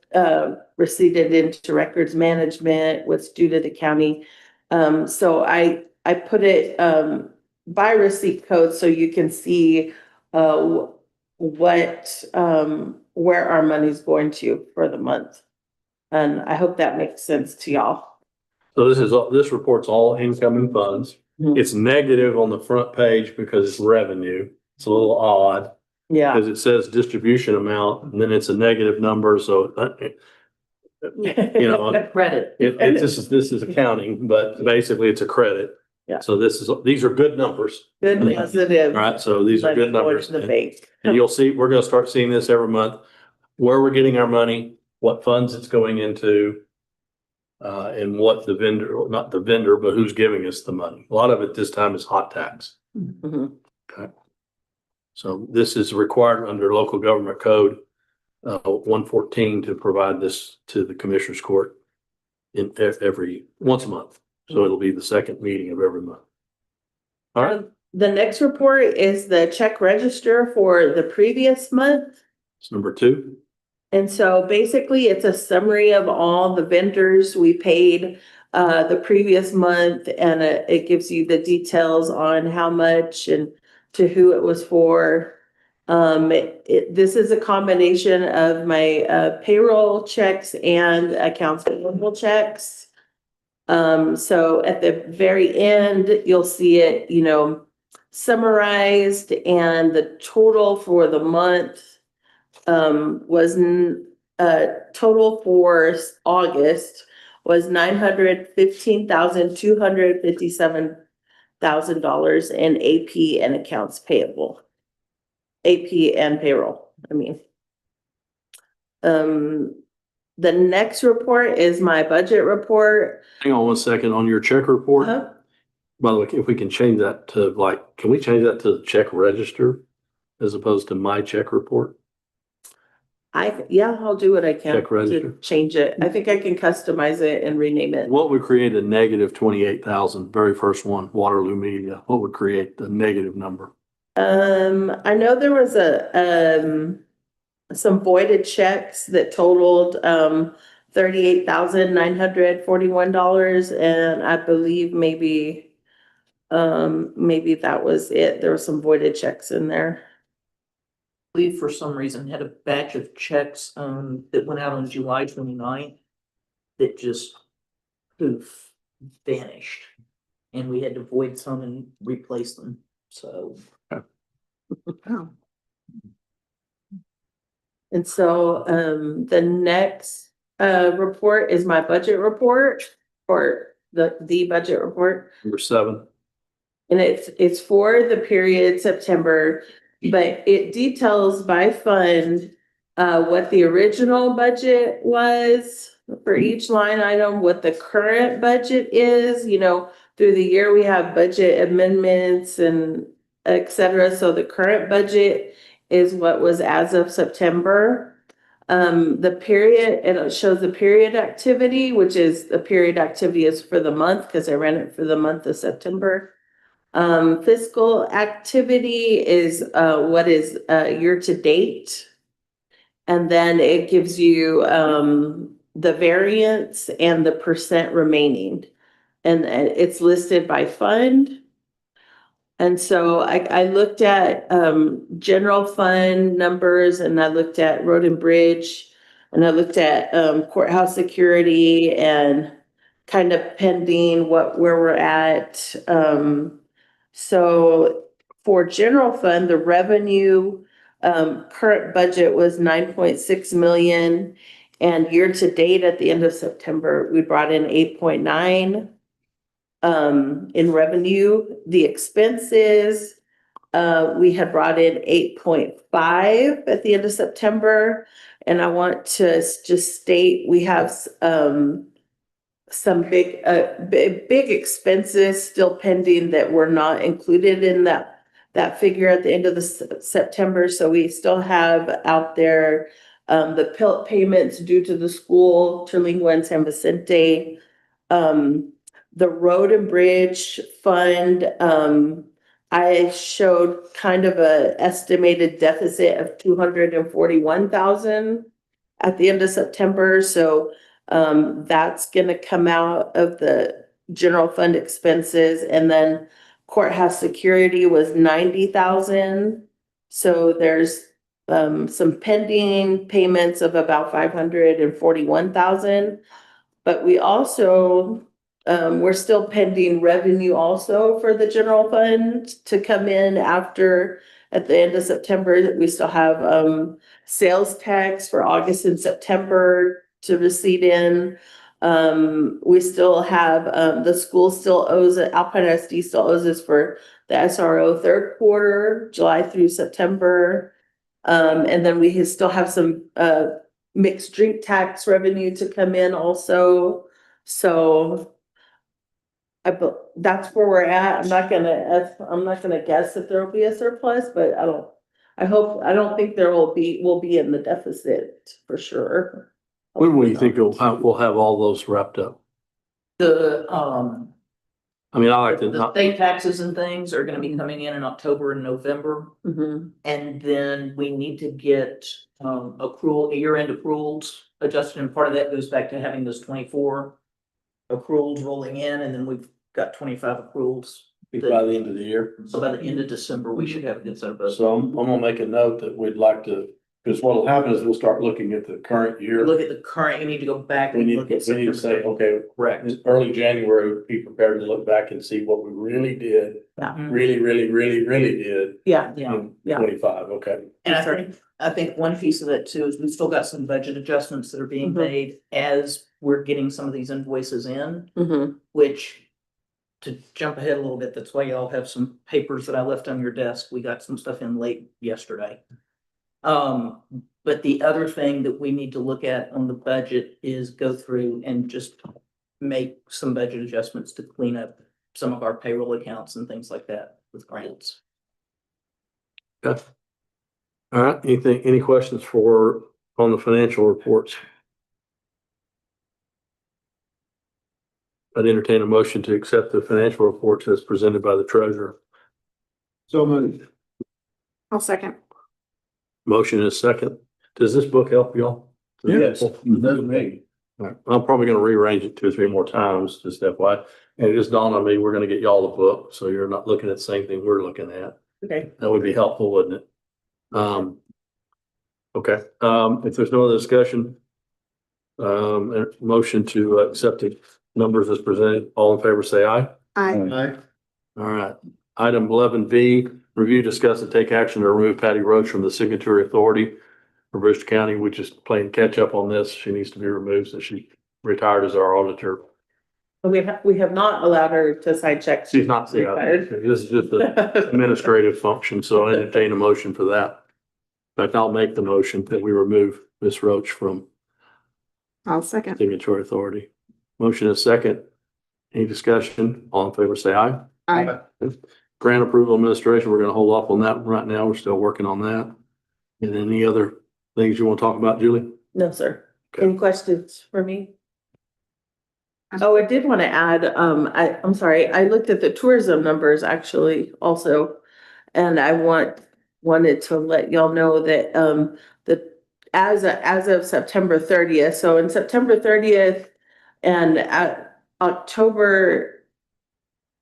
receipted into records management, what's due to the county. So I put it by receipt code so you can see what where our money's going to for the month. And I hope that makes sense to y'all. So this report's all incoming funds. Mhm. It's negative on the front page because it's revenue. It's a little odd Yeah. because it says distribution amount and then it's a negative number. So, you know, Credit. this is accounting, but basically it's a credit. Yeah. So these are good numbers. Good positive. All right. So these are good money going numbers. to the bank. And you'll see, we're going to start seeing this every month, where we're getting our money, what funds it's going into, and what the vendor, not the vendor, but who's giving us the money. A lot of it this time is hot tax. Mhm. Okay. So this is required under local government code 114 to provide this to the commissioner's court in once a month. So it'll be the second meeting of every month. All right. The next report is the check register for the previous month. It's number two. And so basically it's a summary of all the vendors we paid the previous month, and it gives you the details on how much and to who it was for. This is a combination of my payroll checks and accounts payable checks. So at the very end, you'll see it, you know, summarized, and the total for the month was total for August was $915,257,000 in AP and accounts payable. AP and payroll, I mean. The next report is my budget report. Hang on 1 second on your check report. Uh-huh. By the way, if we can change that to can we change that to check register as opposed to my check report? I'll do what I can Check register. to change it. I think I can customize it and rename it. What would create a negative 28,000? Very first one, Waterloo Media. What would create the negative number? I know there was some voided checks that totaled $38,941, and I believe maybe that was it. There were some voided checks in there. We, for some reason, had a batch of checks that went out on July 29th that just poof, vanished. And we had to void some and replace them, so. And so the next report is my budget report, or the budget report. Number 7. And it's for the period September, but it details by fund what the original budget was for each line item, what the current budget is. You know, through the year we have budget amendments and et cetera. So the current budget is what was as of September. The period, and it shows the period activity, which is the period activity is for the month because I ran it for the month of September. Fiscal activity is what is year to date. And then it gives you the variance and the percent remaining. And it's listed by fund. And so I looked at general fund numbers, and I looked at road and bridge, and I looked at courthouse security and kind of pending where we're at. So for general fund, the revenue, current budget was 9.6 million. And year to date at the end of September, we brought in 8.9 in revenue. The expenses, we had brought in 8.5 at the end of September. And I want to just state, we have some big expenses still pending that were not included in that figure at the end of the September. So we still have out there the payments due to the school, Terlingua and San Vicente, the road and bridge fund. I showed kind of a estimated deficit of 241,000 at the end of September. So that's gonna come out of the general fund expenses, and then courthouse security was 90,000. So there's some pending payments of about 541,000. But we also, we're still pending revenue also for the general fund to come in after, at the end of September. We still have sales tax for August and September to receipt in. We still have, the school still owes it, Alpine SD still owes us for the SRO third quarter, July through September. And then we still have some mixed drink tax revenue to come in also. So that's where we're at. I'm not gonna guess that there will be a surplus, but I don't think there will be in the deficit for sure. When will you think we'll have all those wrapped up? The, I mean, I like to the not, state taxes and things are gonna be coming in October and November. Mhm. And then we need to get, year-end accruals adjusted, and part of that goes back to having those 24 accruals rolling in, and then we've got 25 accruals. by the end of the year. So by the end of December, we should have a good set of budget. So I'm gonna make a note that we'd like to, because what'll happen is we'll start looking at the current year. Look at the current, you need to go back We and need, look at. we need to say, okay, Correct. early January, be prepared to look back and see what we really did, Yeah. really did Yeah. Yeah, in Yeah. 25, okay? and I think one piece of that too is we've still got some budget adjustments that are being Mhm. made as we're getting some of these invoices in, Mhm. which, to jump ahead a little bit, that's why y'all have some papers that I left on your desk. We got some stuff in late yesterday. But the other thing that we need to look at on the budget is go through and just make some budget adjustments to clean up some of our payroll accounts and things like that with grants. Okay. All right, any questions on the financial reports? I'd entertain a motion to accept the financial reports as presented by the treasurer. So moved. I'll second. Motion is second. Does this book help y'all? Yes, it does me. All right. I'm probably gonna rearrange it 2 or 3 more times, just FYI. And it just dawned on me, we're gonna get y'all the book, so you're not looking at the same thing we're looking at. Okay. That would be helpful, wouldn't it? Okay, if there's no other discussion, a motion to accept the numbers as presented, all in favor, say aye. Aye. All right. Item 11V, review, discuss, and take action to remove Patty Roach from the signatory authority for Brewster County. We just playing catch up on this. She needs to be removed since she retired as our auditor. We have not allowed her to sign checks. She's not, yeah, Retired. this is just an administrative function, so I entertain a motion for that. In fact, I'll make the motion that we remove Ms. Roach from I'll second. signatory authority. Motion is second. Any discussion? All in favor, say aye. Aye. Grant approval administration, we're gonna hold off on that right now. We're still working on that. And any other things you want to talk about, Julie? No, sir. Okay. Any questions for me? Oh, I did want to add, I'm sorry, I looked at the tourism numbers actually also. And I wanted to let y'all know that, as of September 30th, so in September 30th and at October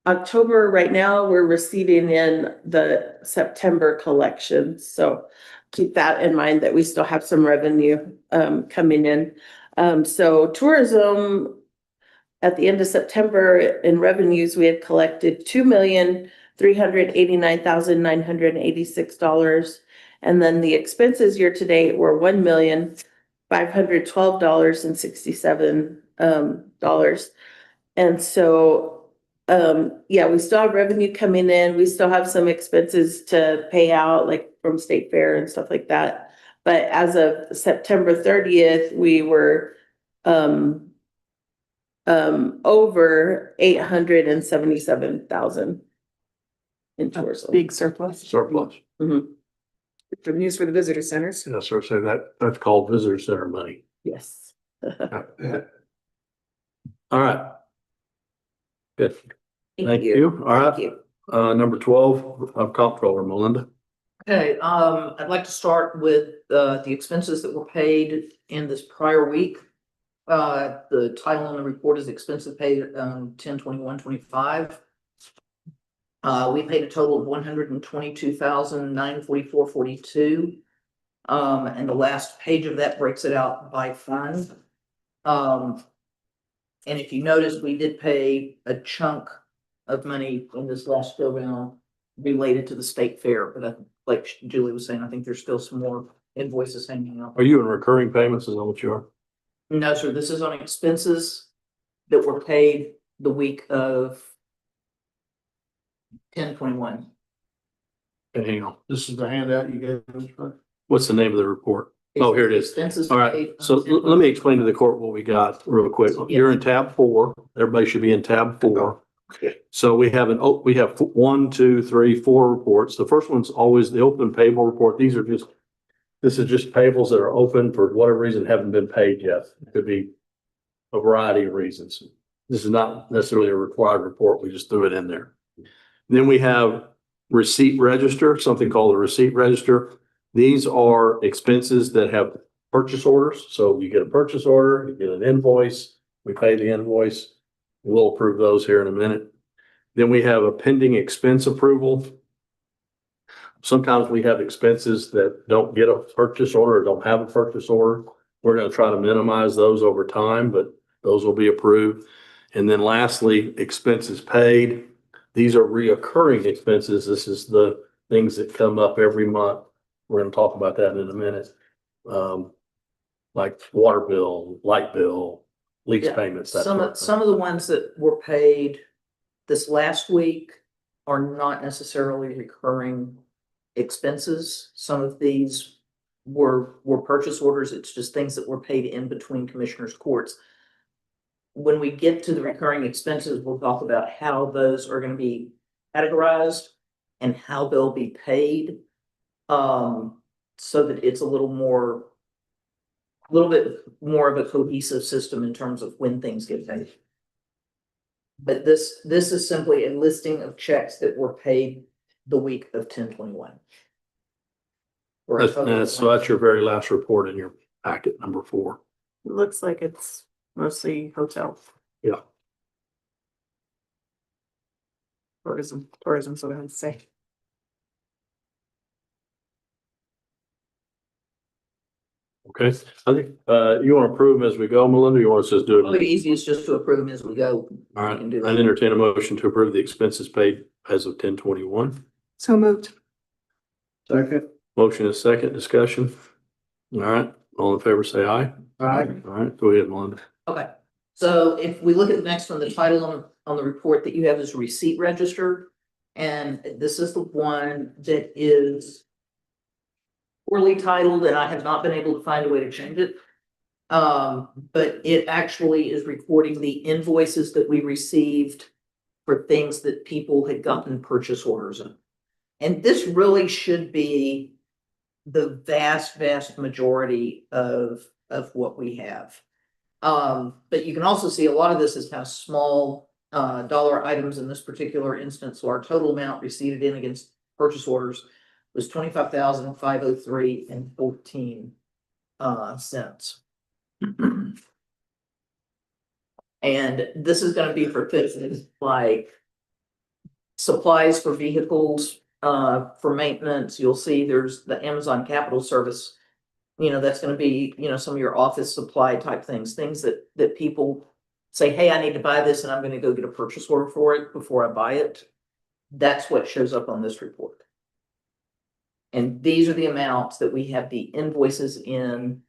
right now, we're receiving in the September collections. So keep that in mind that we still have some revenue, coming in. So tourism, at the end of September in revenues, we had collected $2,389,986. And then the expenses year to date were $1,512,67 dollars. And so, yeah, we still have revenue coming in. We still have some expenses to pay out, like from state fair and stuff like that. But as of September 30th, we were, over 877,000 in tourism. Big surplus. Surplus. Mhm. Good news for the visitor centers. Yeah, so say that's called visitor center money. Yes. All right. Good. Thank you. you. All right. Thank you. Number 12, comptroller Melinda. Okay, I'd like to start with, the expenses that were paid in this prior week. The title on the report is expenses paid, 10/21/25. We paid a total of $122,944.42. And the last page of that breaks it out by fund. And if you notice, we did pay a chunk of money in this last go round related to the state fair, but like Julie was saying, I think there's still some more invoices hanging out. Are you in recurring payments? Is that what you are? No, sir, this is on expenses that were paid the week of 10/21. Okay, hang on. This is the handout you gave us, right? What's the name of the report? Oh, here it is. Expenses All right. paid So on let me explain to the court what we got real quick. You're in tab 4. Everybody should be in tab 4. Okay. So we have 1, 2, 3, 4 reports. The first one's always the open payable report. This is just payables that are open for whatever reason haven't been paid yet. It could be a variety of reasons. This is not necessarily a required report. We just threw it in there. Then we have receipt register, something called a receipt register. These are expenses that have purchase orders. So you get a purchase order, you get an invoice, we pay the invoice. We'll approve those here in a minute. Then we have a pending expense approval. Sometimes we have expenses that don't get a purchase order or don't have a purchase order. We're going to try to minimize those over time, but those will be approved. And then lastly, expenses paid. These are reoccurring expenses. This is the things that come up every month. We're going to talk about that in a minute. Like water bill, light bill, lease Yeah. payments. That Some sort of, some of the ones that were paid this last week are not necessarily recurring expenses. Some of these were purchase orders. It's just things that were paid in between commissioners' courts. When we get to the recurring expenses, we'll talk about how those are going to be categorized and how they'll be paid. So that it's a little bit more of a cohesive system in terms of when things get paid. But this is simply a listing of checks that were paid the week of 10/21. So that's your very last report in your packet, number 4. It looks like it's mostly hotel. Yeah. Tourism, so I would say. Okay. I think, you want to approve them as we go, Melinda? Or you want us to just do Probably it? the easiest just to approve them as we go. All right. We can do I'd that. entertain a motion to approve the expenses paid as of 10/21. So moved. Second. Motion is second. Discussion. All right. All in favor, say aye. Aye. All right. Go ahead, Melinda. Okay, so if we look at the next one, the title on the report that you have is receipt register. And this is the one that is poorly titled, and I have not been able to find a way to change it. But it actually is recording the invoices that we received for things that people had gotten purchase orders on. And this really should be the vast majority of what we have. But you can also see a lot of this is kind of small dollar items in this particular instance. So our total amount received in against purchase orders was $25,503.14 And this is going to be for things like supplies for vehicles, for maintenance. You'll see there's the Amazon Capital Service. That's going to be, some of your office supply type things that people say, hey, I need to buy this and I'm gonna go get a purchase order for it before I buy it. That's what shows up on this report. And these are the amounts that we have the invoices in.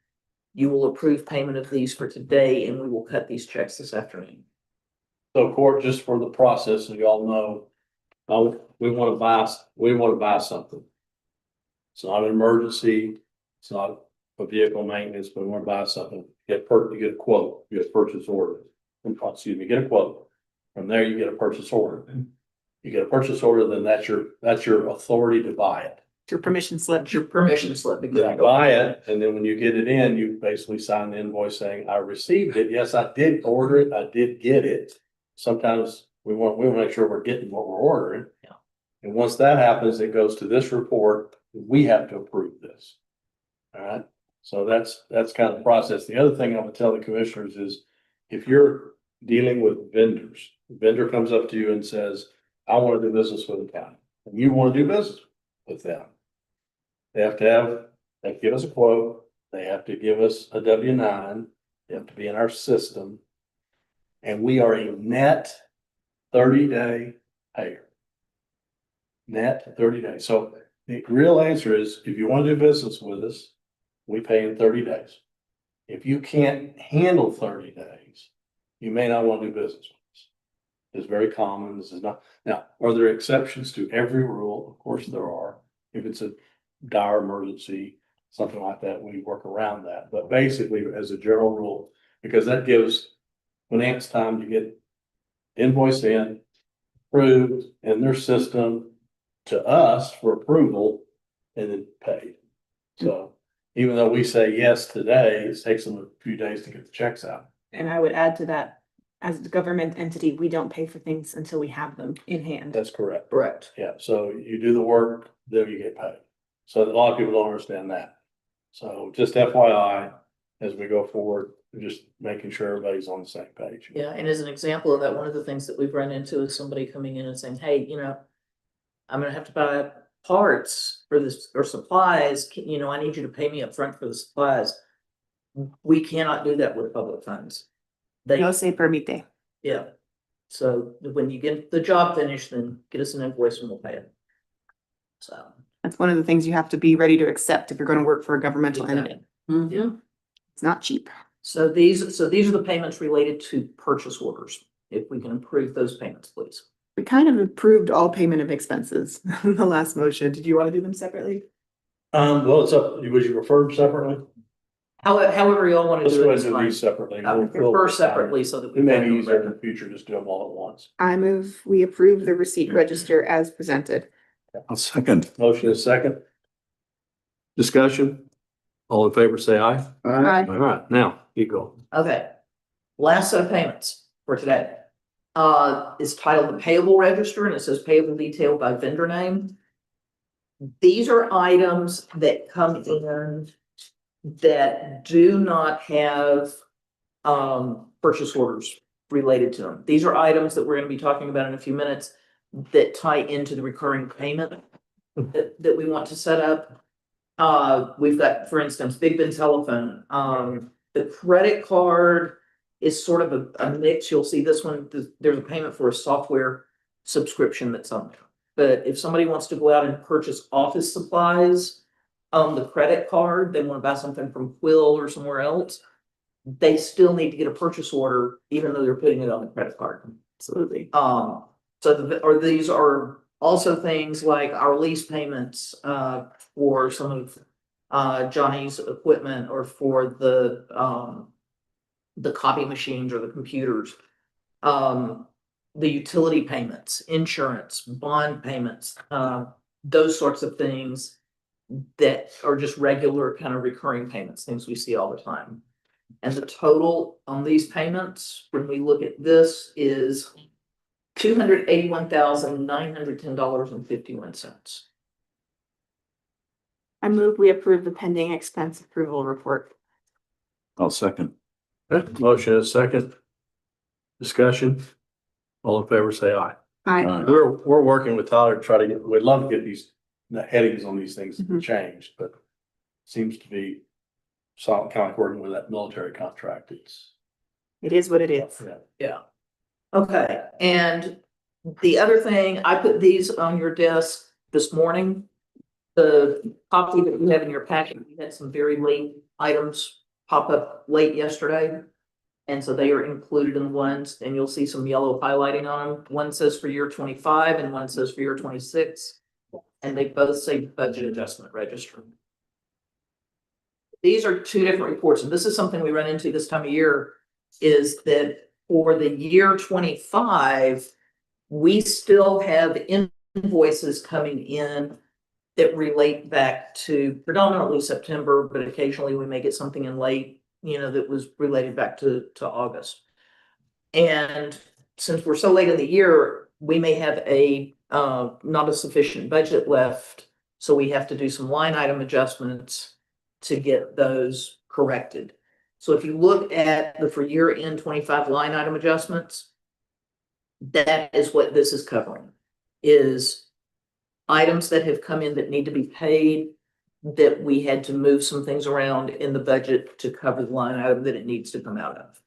You will approve payment of these for today and we will cut these checks this afternoon. So court, just for the process, so y'all know, we want to buy something. It's not an emergency, it's not a vehicle maintenance, but we want to buy something, you get a quote, you get a purchase order. Excuse me, get a quote. From there, you get a purchase order. You get a purchase order, then that's your authority to buy it. Your permission slip. That's your permission slip. You buy it, and then when you get it in, you basically sign the invoice saying, I received it. Yes, I did order it. I did get it. Sometimes we want to make sure we're getting what we're ordering. Yeah. And once that happens, it goes to this report. We have to approve this. All right. So that's kind of the process. The other thing I'm gonna tell the commissioners is if you're dealing with vendors, the vendor comes up to you and says, I want to do business with the county, and you want to do business with them. They have to give us a quote. They have to give us a W-9. They have to be in our system. And we are a net 30-day payer. Net 30 days. So the real answer is if you want to do business with us, we pay in 30 days. If you can't handle 30 days, you may not want to do business with us. It's very common. This is not. Now, are there exceptions to every rule? Of course there are. If it's a dire emergency, something like that, we work around that. But basically, as a general rule, because that gives finance time to get invoice in, approved in their system to us for approval and then paid. So even though we say yes today, it takes them a few days to get the checks out. And I would add to that, as a government entity, we don't pay for things until we have them in hand. That's correct. Correct. Yeah, so you do the work, then you get paid. So a lot of people don't understand that. So just FYI, as we go forward, we're just making sure everybody's on the same page. Yeah, and as an example of that, one of the things that we've run into is somebody coming in and saying, hey, I'm gonna have to buy parts for this or supplies, I need you to pay me up front for the supplies. We cannot do that with public funds. No se permite. Yeah. So when you get the job finished, then get us an invoice and we'll pay it. So. That's one of the things you have to be ready to accept if you're going to work for a governmental entity. Mhm. It's not cheap. So these are the payments related to purchase orders. If we can approve those payments, please. We kind of approved all payment of expenses in the last motion. Did you want to do them separately? Well, it's up, would you refer them separately? However you all want to Let's do go it, ahead and do these separately. I would prefer separately so that It may be easier in the future, just do them all at once. I move we approve the receipt register as presented. I'll second. Motion is second. Discussion. All in favor, say aye. Aye. All right, now you go. Okay. Last set of payments for today. Is titled the payable register and it says payable detail by vendor name. These are items that come in that do not have purchase orders related to them. These are items that we're going to be talking about in a few minutes that tie into the recurring payment that we want to set up. We've got, for instance, Big Ben Telephone. The credit card is sort of a mix. You'll see this one, there's a payment for a software subscription that's on there. But if somebody wants to go out and purchase office supplies on the credit card, they want to buy something from Quill or somewhere else, they still need to get a purchase order, even though they're putting it on the credit card. Absolutely. So these are also things like our lease payments for some of Johnny's equipment or for the copy machines or the computers. The utility payments, insurance, bond payments, those sorts of things that are just regular kind of recurring payments, things we see all the time. And the total on these payments, when we look at this, is $281,910.51. I move we approve the pending expense approval report. I'll second. Okay, motion is second. Discussion. All in favor, say aye. Aye. We're working with Tyler to try to get, we'd love to get the headings on these things Mhm. changed, but seems to be kind of like working with that military contract. It's It is what it is. Yeah. Okay, and the other thing, I put these on your desk this morning. The copy that you have in your packet, we had some very late items pop up late yesterday. And so they are included in the ones, and you'll see some yellow highlighting on them. One says for year 25 and one says for year 26. And they both say budget adjustment register. These are two different reports, and this is something we run into this time of year, is that for the year 25, we still have invoices coming in that relate back to predominantly September, but occasionally we may get something in late, that was related back to August. And since we're so late in the year, we may have not a sufficient budget left, so we have to do some line item adjustments to get those corrected. So if you look at the for year end 25 line item adjustments, that is what this is covering, is items that have come in that need to be paid, that we had to move some things around in the budget to cover the line item that it needs to come out of.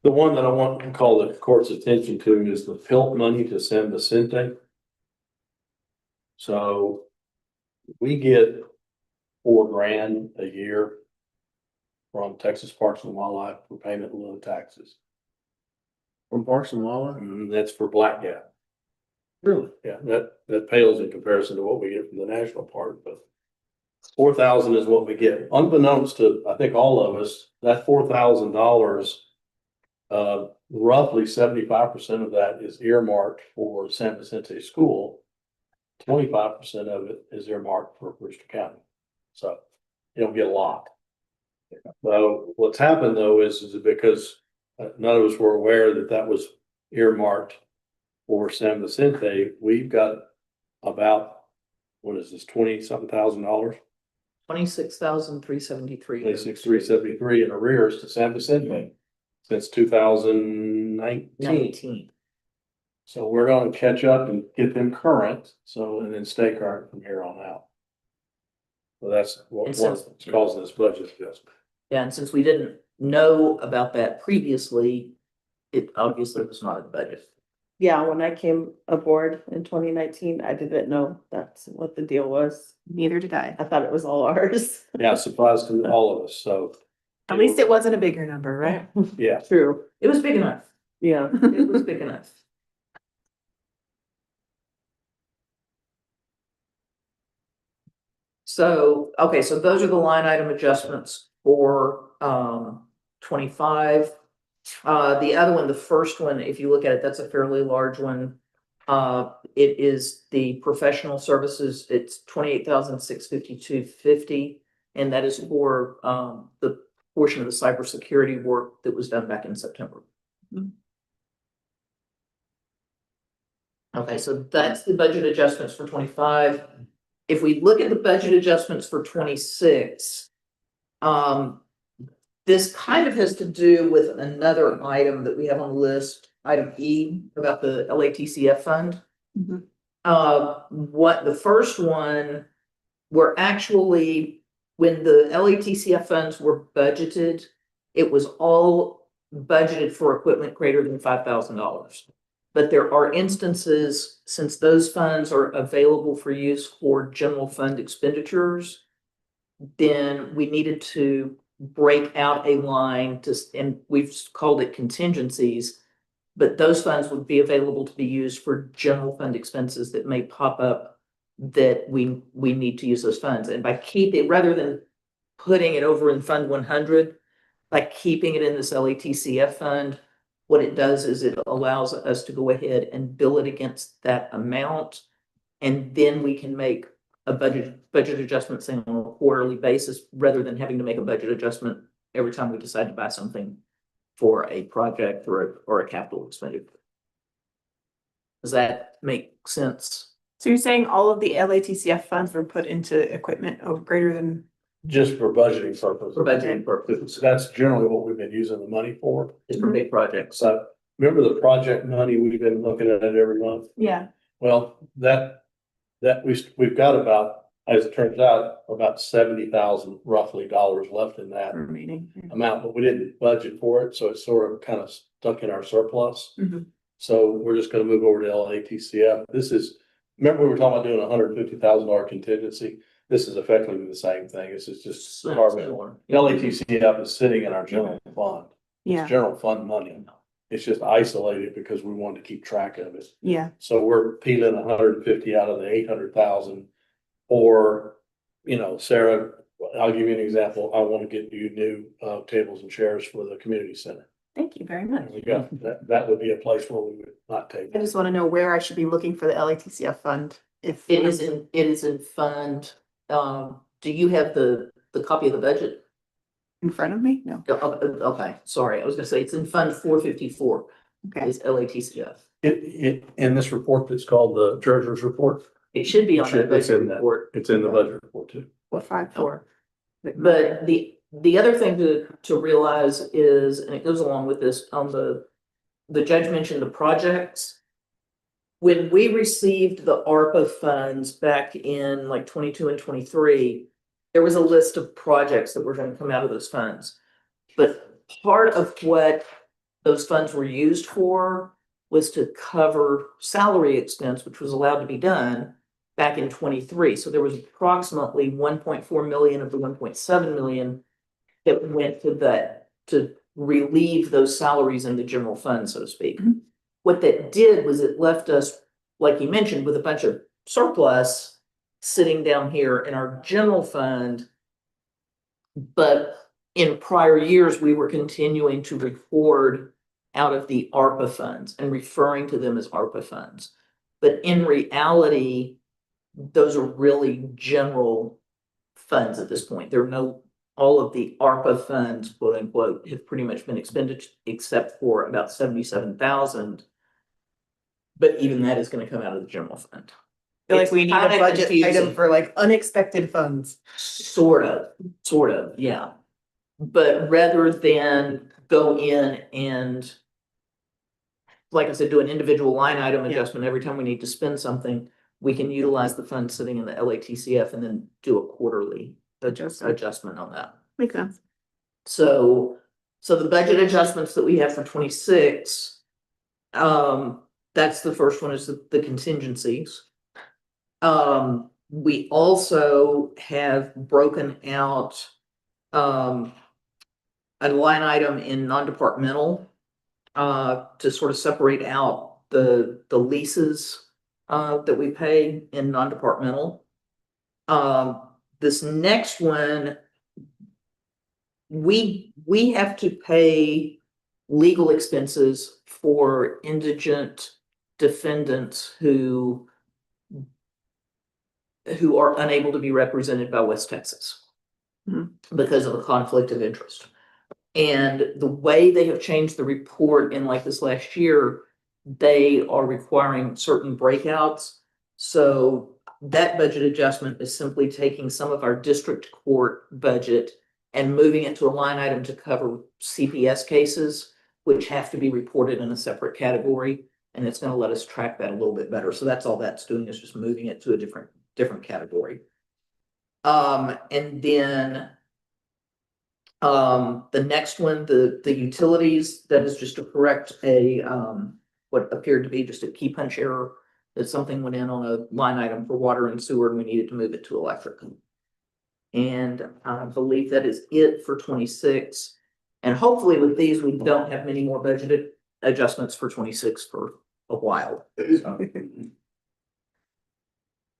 The one that I want to call the court's attention to is the PILT money to San Vicente. So we get $4,000 a year from Texas Parks and Wildlife for payment in lieu of taxes. From Parks and Wildlife? And that's for blackjack. Really? Yeah, that pales in comparison to what we get from the national park, but 4,000 is what we get. Unbeknownst to, I think, all of us, that $4,000, roughly 75% of that is earmarked for San Vicente School. 25% of it is earmarked for Brewster County. So you don't get a lot. So what's happened though is because none of us were aware that that was earmarked for San Vicente, we've got about, what is this, 20-something thousand dollars? $26,373. 26,373 in arrears to San Vicente since 2019. 19. So we're going to catch up and get them current, and then stay current from here on out. So that's what's causing this budget adjustment. Yeah, and since we didn't know about that previously, it obviously was not in the budget. Yeah, when I came aboard in 2019, I didn't know that's what the deal was. Neither did I. I thought it was all ours. Yeah, surprise to all of us, so. At least it wasn't a bigger number, right? Yeah. True. It was big enough. Yeah. It was big enough. So, okay, so those are the line item adjustments for 25. The other one, the first one, if you look at it, that's a fairly large one. It is the professional services. It's 28,652.50, and that is for the portion of the cybersecurity work that was done back in September. Okay, so that's the budget adjustments for 25. If we look at the budget adjustments for 26, this kind of has to do with another item that we have on the list, item E, about the LATCF fund. Mhm. What the first one, were actually, when the LATCF funds were budgeted, it was all budgeted for equipment greater than $5,000. But there are instances, since those funds are available for use for general fund expenditures, then we needed to break out a line and we've called it contingencies, but those funds would be available to be used for general fund expenses that may pop up that we need to use those funds. And by rather than putting it over in Fund 100, by keeping it in this LATCF fund, what it does is it allows us to go ahead and bill it against that amount. And then we can make a budget adjustment, say, on a quarterly basis, rather than having to make a budget adjustment every time we decide to buy something for a project or a capital expenditure. Does that make sense? So you're saying all of the LATCF funds were put into equipment of greater than, Just for budgeting purposes. For budgeting purposes, So that's generally what we've been using the money for. it's for big projects. So remember the project money we've been looking at it every month? yeah, Well, that we've got about As it turns out, about 70,000 roughly dollars left in that Remaining. amount, but we didn't budget for it, so it's sort of kind of stuck in our surplus. Mhm. So we're just gonna move over to LATCF. This is, remember we were talking about doing $150,000 contingency? This is effectively the same thing. This is just carbon. LATCF is sitting in our general fund. Yeah, It's general fund money. It's just isolated because we wanted to keep track of it. yeah, So we're peeling 150 out of the 800,000. Or, you know, Sarah, I'll give you an example. I want to get you new tables and chairs for the community center. thank you very much. We got, that would be a place where we would not take I it. just want to know where I should be looking for the LATCF fund if. It is in fund, do you have the copy of the budget? In front of me? No. Okay, sorry, I was gonna say it's in fund 454, Okay. is LATCF. In this report that's called the treasurer's report, It should be on that It's budget in that. report. it's in the budget report too. What 5-4? But the other thing to realize is, and it goes along with this, on the judge mentioned the projects. When we received the ARPA funds back in like 22 and 23, there was a list of projects that were gonna come out of those funds. But part of what those funds were used for was to cover salary expense, which was allowed to be done back in 23. So there was approximately 1.4 million of the 1.7 million that went to that, to relieve those salaries in the general fund, so to speak. Mhm. What that did was it left us, like you mentioned, with a bunch of surplus sitting down here in our general fund. But in prior years, we were continuing to record out of the ARPA funds and referring to them as ARPA funds. But in reality, those are really general funds at this point. There are no, all of the ARPA funds, quote unquote, have pretty much been expended except for about 77,000. But even that is gonna come out of the general fund. I feel like It's we need a kinda budget item confusing. for like unexpected funds. Sort of, yeah. But rather than go in and, like I said, do an individual line item Yeah. adjustment every time we need to spend something, we can utilize the fund sitting in the LATCF and then do a quarterly adjustment on that. Makes sense. So the budget adjustments that we have for 26, that's the first one, is the contingencies. We also have broken out a line item in non-departmental to sort of separate out the leases that we pay in non-departmental. This next one, we have to pay legal expenses for indigent defendants who are unable to be represented by West Texas because of a conflict of interest. And the way they have changed the report in like this last year, they are requiring certain breakouts. So that budget adjustment is simply taking some of our district court budget and moving it to a line item to cover CPS cases, which have to be reported in a separate category. And it's going to let us track that a little bit better. So that's all that's doing, is just moving it to a different category. And then the next one, the utilities, that is just to correct a what appeared to be just a key punch error, that something went in on a line item for water and sewer and we needed to move it to electric. And I believe that is it for 26. And hopefully with these, we don't have many more budgeted adjustments for 26 for a while.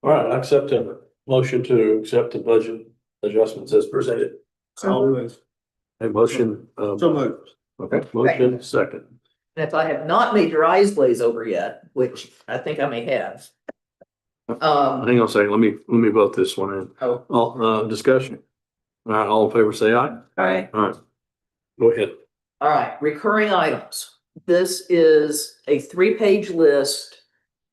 All right, I accept a motion to accept the budget adjustments as presented. So moved. A motion. So moved. Okay, motion second. And if I have not made your eyes glaze over yet, which I think I may have. Hang on a second, let me vote this one in. Oh. All, discussion. All right, all in favor, say aye. All right. All right. Go ahead. All right, recurring items. This is a 3-page list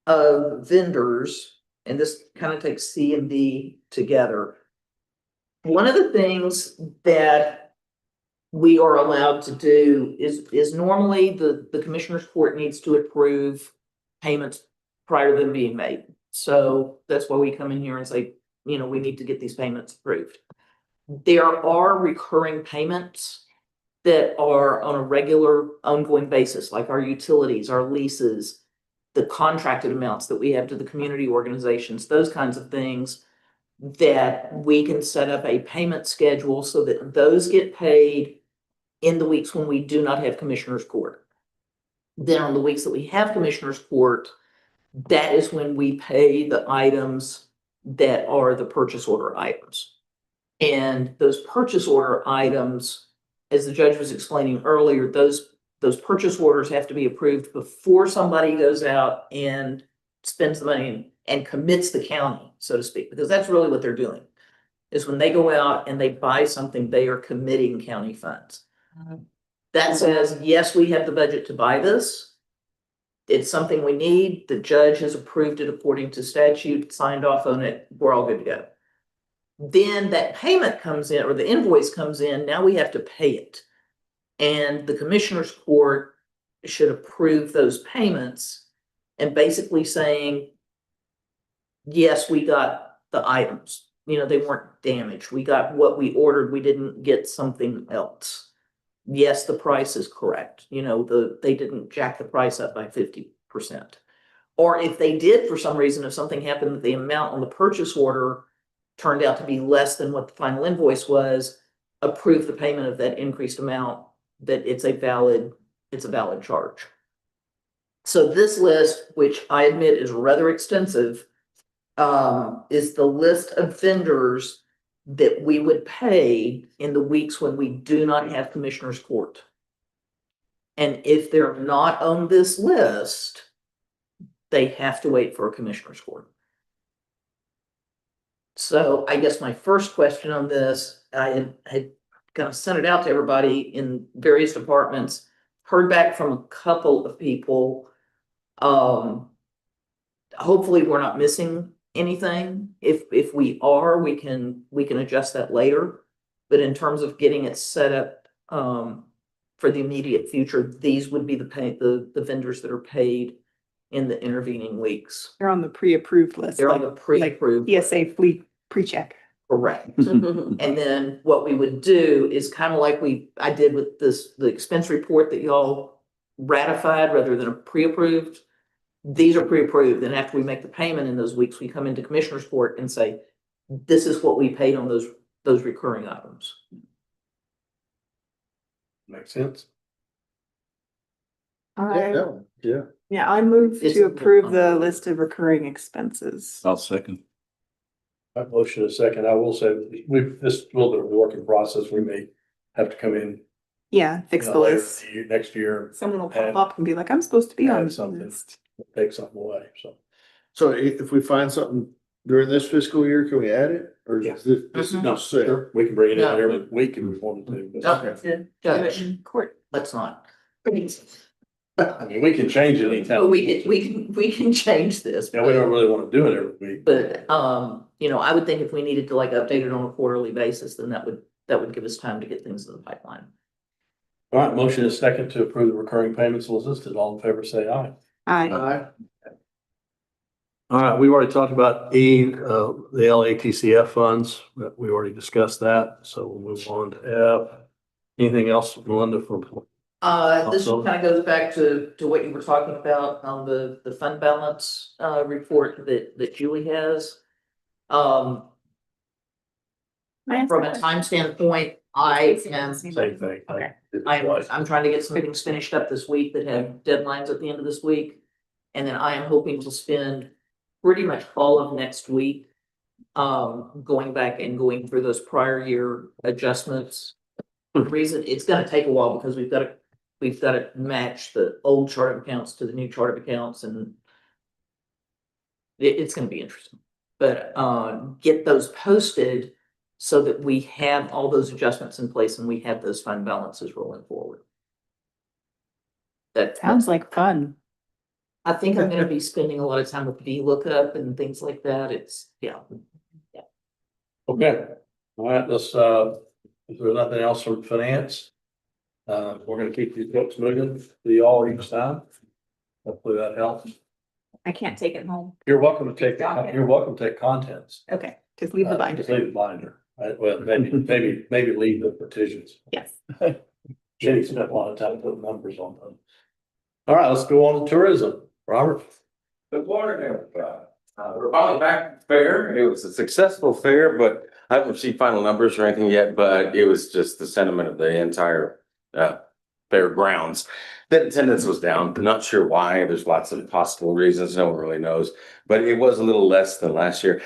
of vendors, and this kind of takes C and D together. One of the things that we are allowed to do is normally the commissioner's court needs to approve payments prior to them being made. So that's why we come in here and say, we need to get these payments approved. There are recurring payments that are on a regular ongoing basis, like our utilities, our leases, the contracted amounts that we have to the community organizations, those kinds of things, that we can set up a payment schedule so that those get paid in the weeks when we do not have commissioners court. Then on the weeks that we have commissioners court, that is when we pay the items that are the purchase order items. And those purchase order items, as the judge was explaining earlier, those purchase orders have to be approved before somebody goes out and spends the money and commits the county, so to speak, because that's really what they're doing. Is when they go out and they buy something, they are committing county funds. That says, yes, we have the budget to buy this. It's something we need. The judge has approved it according to statute, signed off on it. We're all good to go. Then that payment comes in, or the invoice comes in. Now we have to pay it. And the commissioner's court should approve those payments and basically saying, yes, we got the items. They weren't damaged. We got what we ordered. We didn't get something else. Yes, the price is correct. They didn't jack the price up by 50%. Or if they did, for some reason, if something happened that the amount on the purchase order turned out to be less than what the final invoice was, approve the payment of that increased amount, that it's a valid charge. So this list, which I admit is rather extensive, is the list of vendors that we would pay in the weeks when we do not have commissioners court. And if they're not on this list, they have to wait for a commissioner's court. So I guess my first question on this, I had kind of sent it out to everybody in various departments, heard back from a couple of people. Hopefully we're not missing anything. If we are, we can adjust that later. But in terms of getting it set up for the immediate future, these would be the vendors that are paid in the intervening weeks. They're on the pre-approved list. They're on the pre-approved. ESA fleet pre-check. Correct. And then what we would do is kind of like I did with the expense report that y'all ratified rather than a pre-approved. These are pre-approved, and after we make the payment in those weeks, we come into commissioner's court and say, this is what we paid on those recurring items. Makes sense. Yeah, I move It's to a- approve the list of recurring expenses. I'll second. My motion is second. I will say, this is a little bit of a working process. We may have to come in. Yeah, fix the later list. in the year- Next year, Someone will add- pop up and be like, I'm supposed to be on add this something. list. take something away, so. So if we find something during this fiscal year, can we add it? Or Yeah. is this Mhm. No, set? sure, we can bring it in No. every week if we wanted to. but- Okay. Judge, Court. let's not. I mean, we can change it anytime. But we can change this. Yeah, we don't really want to do it every week. But, I would think if we needed to update it on a quarterly basis, then that would give us time to get things in the pipeline. All right, motion is second to approve the recurring payments listed. All in favor, say aye. Aye. All right, we've already talked about the LATCF funds. We already discussed that, so we'll move on to F. Anything else, Melinda, from? This Also- kind of goes back to what you were talking about on the fund balance, report that Julie has. From a time standpoint, I am, Same thing. Okay. I'm trying to get some things finished up this week that have deadlines at the end of this week. And then I am hoping to spend pretty much all of next week, going back and going through those prior year adjustments. The reason it's gonna take a while because we've got to match the old chart of accounts to the new chart of accounts, and it's gonna be interesting. But get those posted so that we have all those adjustments in place and we have those fund balances rolling forward. That Sounds like fun. I think I'm gonna be spending a lot of time with VLOOKUP and things like that. It's, yeah. Okay, all right, let's, if there's nothing else from finance, we're gonna keep these books moving for y'all each time. Hopefully that helps. I can't take it home. You're welcome to take contents. Okay. Just leave the binder. Just leave the binder. Well, maybe leave the partitions. Yes. Jenny spent a lot of time putting numbers on them. All right, let's go on to tourism. Robert? Good morning, everybody. We're finally back at the fair. It was a successful fair, but I haven't received final numbers or anything yet, but it was just the sentiment of the entire fairgrounds. That attendance was down. Not sure why. There's lots of possible reasons. No one really knows, but it was a little less than last year.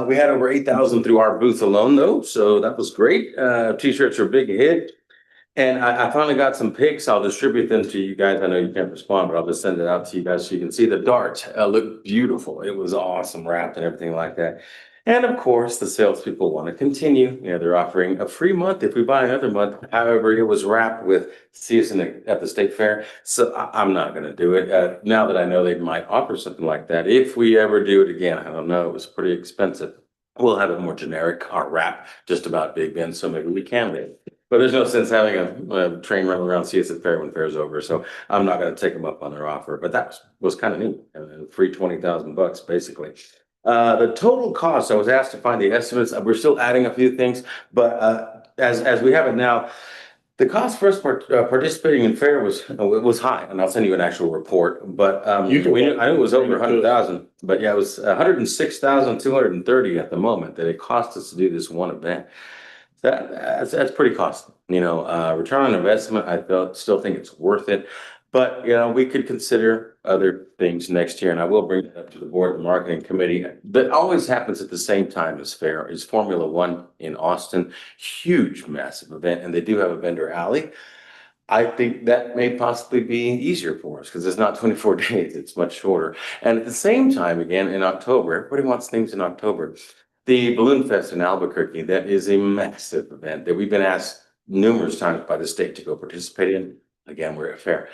We had over 8,000 through our booth alone though, so that was great. T-shirts are a big hit. And I finally got some pics. I'll distribute them to you guys. I know you can't respond, but I'll just send it out to you guys so you can see the darts. Look beautiful. It was awesome, wrapped and everything like that. And of course, the salespeople want to continue. You know, they're offering a free month if we buy another month. However, it was wrapped with season at the state fair. So I'm not going to do it. Now that I know they might offer something like that, if we ever do it again, I don't know. It was pretty expensive. We'll have a more generic wrap just about Big Ben, so maybe we can live. But there's no sense having a train run around see us at fair when fair's over. So I'm not going to take them up on their offer. But that was kind of neat. Free $20,000 basically. The total cost, I was asked to find the estimates. We're still adding a few things, but as we have it now, the cost for us participating in fair was high, and I'll send you an actual report. But I knew it was over 100,000. But yeah, it was 106,230 at the moment that it cost us to do this one event. That's pretty costly. You know, return on investment, still think it's worth it. But, you know, we could consider other things next year, and I will bring it up to the board and marketing committee. That always happens at the same time as fair is Formula One in Austin. Huge, massive event, and they do have a vendor alley. I think that may possibly be easier for us because it's not 24 days, it's much shorter. And at the same time, again, in October, everybody wants things in October. The Balloon Fest in Albuquerque, that is a massive event that we've been asked numerous times by the state to go participate in. Again, we're at fair.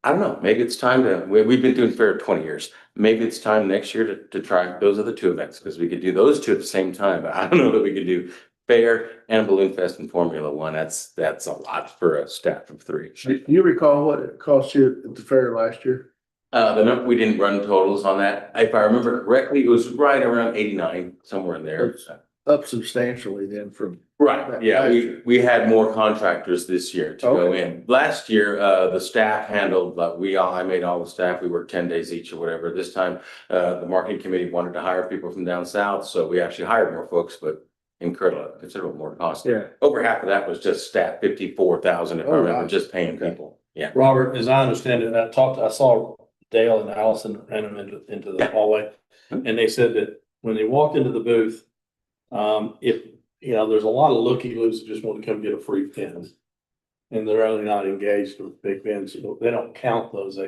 I don't know, maybe it's time we've been doing fair 20 years. Maybe it's time next year to try, those are the two events, because we could do those two at the same time. But I don't know that we could do fair and Balloon Fest and Formula One. That's a lot for a staff of 3. Do you recall what it cost you at the fair last year? The number, we didn't run totals on that. If I remember correctly, it was right around 89, somewhere in there. Up substantially then from. Right, yeah, we had more contractors this year to go in. Last year, the staff handled, I made all the staff, we worked 10 days each or whatever. This time, the marketing committee wanted to hire people from down south, so we actually hired more folks, but incurred a considerable more cost. Yeah. Over half of that was just staff, 54,000 if I remember, just paying people. Yeah. Robert, as I understand it, I saw Dale and Allison ran them into the hallway, and they said that when they walked into the booth, if you know, there's a lot of looky-loos that just want to come get a free pin, and they're really not engaged with Big Ben, so they don't count those.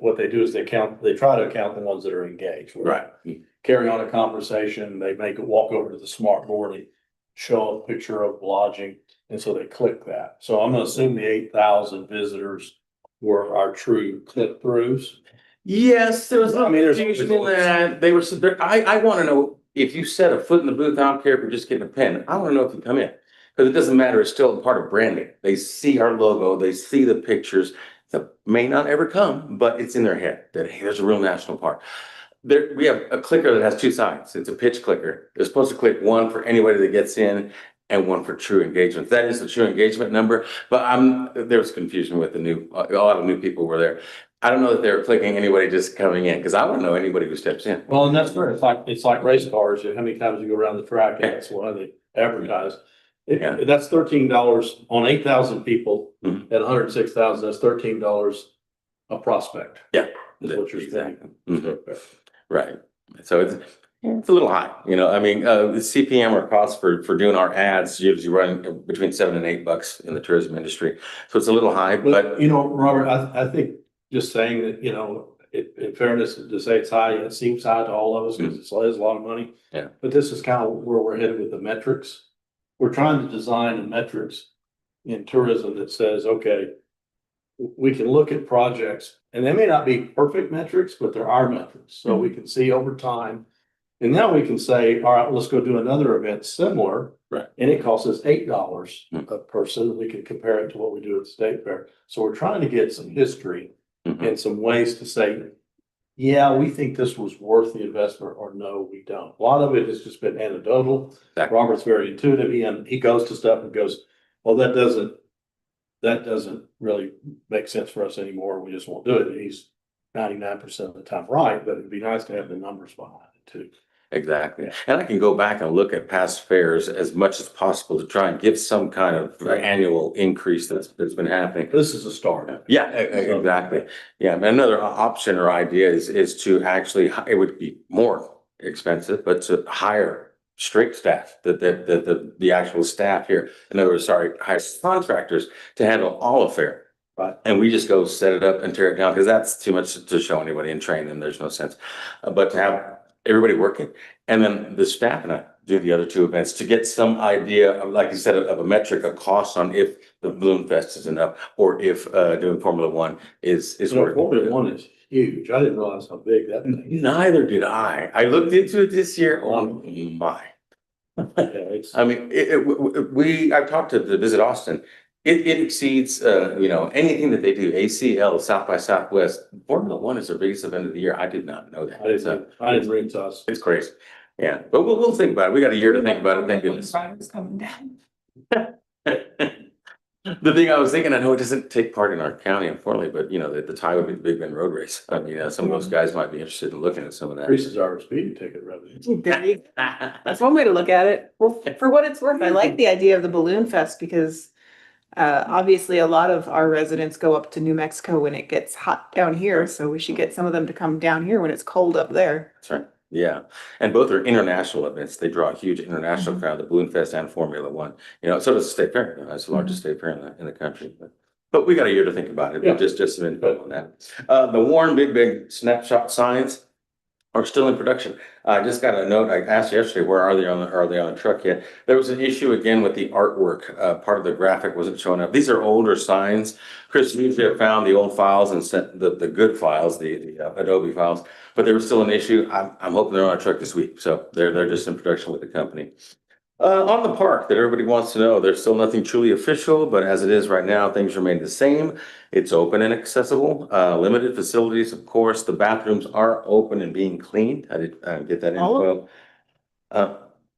What they do is they try to count the ones that are engaged. Right. Carry on a conversation. They make it walk over to the smart board and show a picture of lodging, and so they click that. So I'm going to assume the 8,000 visitors were our true click throughs. Yes, there was confusion in that. They were. I want to know. If you set a foot in the booth, I don't care if you're just getting a pen. I want to know if you come in, because it doesn't matter. It's still part of branding. They see our logo, they see the pictures that may not ever come, but it's in their head that, hey, there's a real national park. We have a clicker that has 2 sides. It's a pitch clicker. They're supposed to click one for anybody that gets in and one for true engagement. That is the true engagement number, but there was confusion with a lot of new people were there. I don't know that they're clicking anybody just coming in, because I want to know anybody who steps in. Well, and that's fair. It's like race cars. How many times you go around the track, and that's why they advertise. That's $13 on 8,000 people. At 106,000, that's $13 a prospect. Yeah, is what you're saying. Right. So it's a little high, you know. I mean, the CPM or cost for doing our ads usually run between $7 and $8 in the tourism industry. So it's a little high, but you know, Robert, I think just saying that, you know, in fairness to say it's high, it seems high to all of us because it's a lot of money. Yeah. But this is kind of where we're headed with the metrics. We're trying to design a metrics in tourism that says, okay, we can look at projects and they may not be perfect metrics, but there are metrics. So we can see over time. And now we can say, all right, let's go do another event similar. Right. And it costs us $8 a person. We can compare it to what we do at the state fair. So we're trying to get some history and some ways to say, yeah, we think this was worth the investment, or no, we don't. A lot of it has just been anecdotal. Exactly. Robert's very intuitive. He goes to stuff and goes, well, that doesn't really make sense for us anymore. We just won't do it. And he's 99% of the time right, but it'd be nice to have the numbers behind it too. Exactly. And I can go back and look at past fairs as much as possible to try and give some kind of annual increase that's been happening. This is a start. Yeah, exactly. Yeah, and another option or idea is to actually, it would be more expensive, but to hire straight staff, the actual staff here. In other words, sorry, hire contractors to handle all of fair. Right. And we just go set it up and tear it down, because that's too much to show anybody and train them. There's no sense. But to have everybody working, and then the staff and I do the other two events to get some idea of, like you said, of a metric, a cost on if the Balloon Fest is enough, or if doing Formula One is worth it. Formula One is huge. I didn't realize how big that thing is. Neither did I. I looked into it this year. Oh my. I mean, I've talked to Visit Austin. It exceeds, anything that they do, ACL, South by Southwest. Formula One is their biggest event of the year. I did not know that. I didn't read us. It's crazy. Yeah, but we'll think about it. We got a year to think about it. Thank goodness. Riders coming down. The thing I was thinking, I know it doesn't take part in our county, unfortunately, but the tie would be the Big Bend Road Race. I mean, some of those guys might be interested in looking at some of that. Increases our speeding ticket revenue. That's one way to look at it. Well, for what it's worth, I like the idea of the Balloon Fest because obviously a lot of our residents go up to New Mexico when it gets hot down here, so we should get some of them to come down here when it's cold up there. That's right. Yeah. And both are international events. They draw a huge international crowd, the Balloon Fest and Formula One. So does the State Fair. It's the largest state fair in the country. But we got a year to think about it. Yeah. Just some info on that. The Warren Big snapshot signs are still in production. I just got a note. I asked yesterday, where are they on the truck yet? There was an issue again with the artwork. Part of the graphic wasn't showing up. These are older signs. Chris usually have found the old files and sent the good files, the Adobe files, but there was still an issue. I'm hoping they're on a truck this week. So they're just in production with the company. On the park that everybody wants to know, there's still nothing truly official, but as it is right now, things remain the same. It's open and accessible, limited facilities, of course. The bathrooms are open and being cleaned. I did get that All info.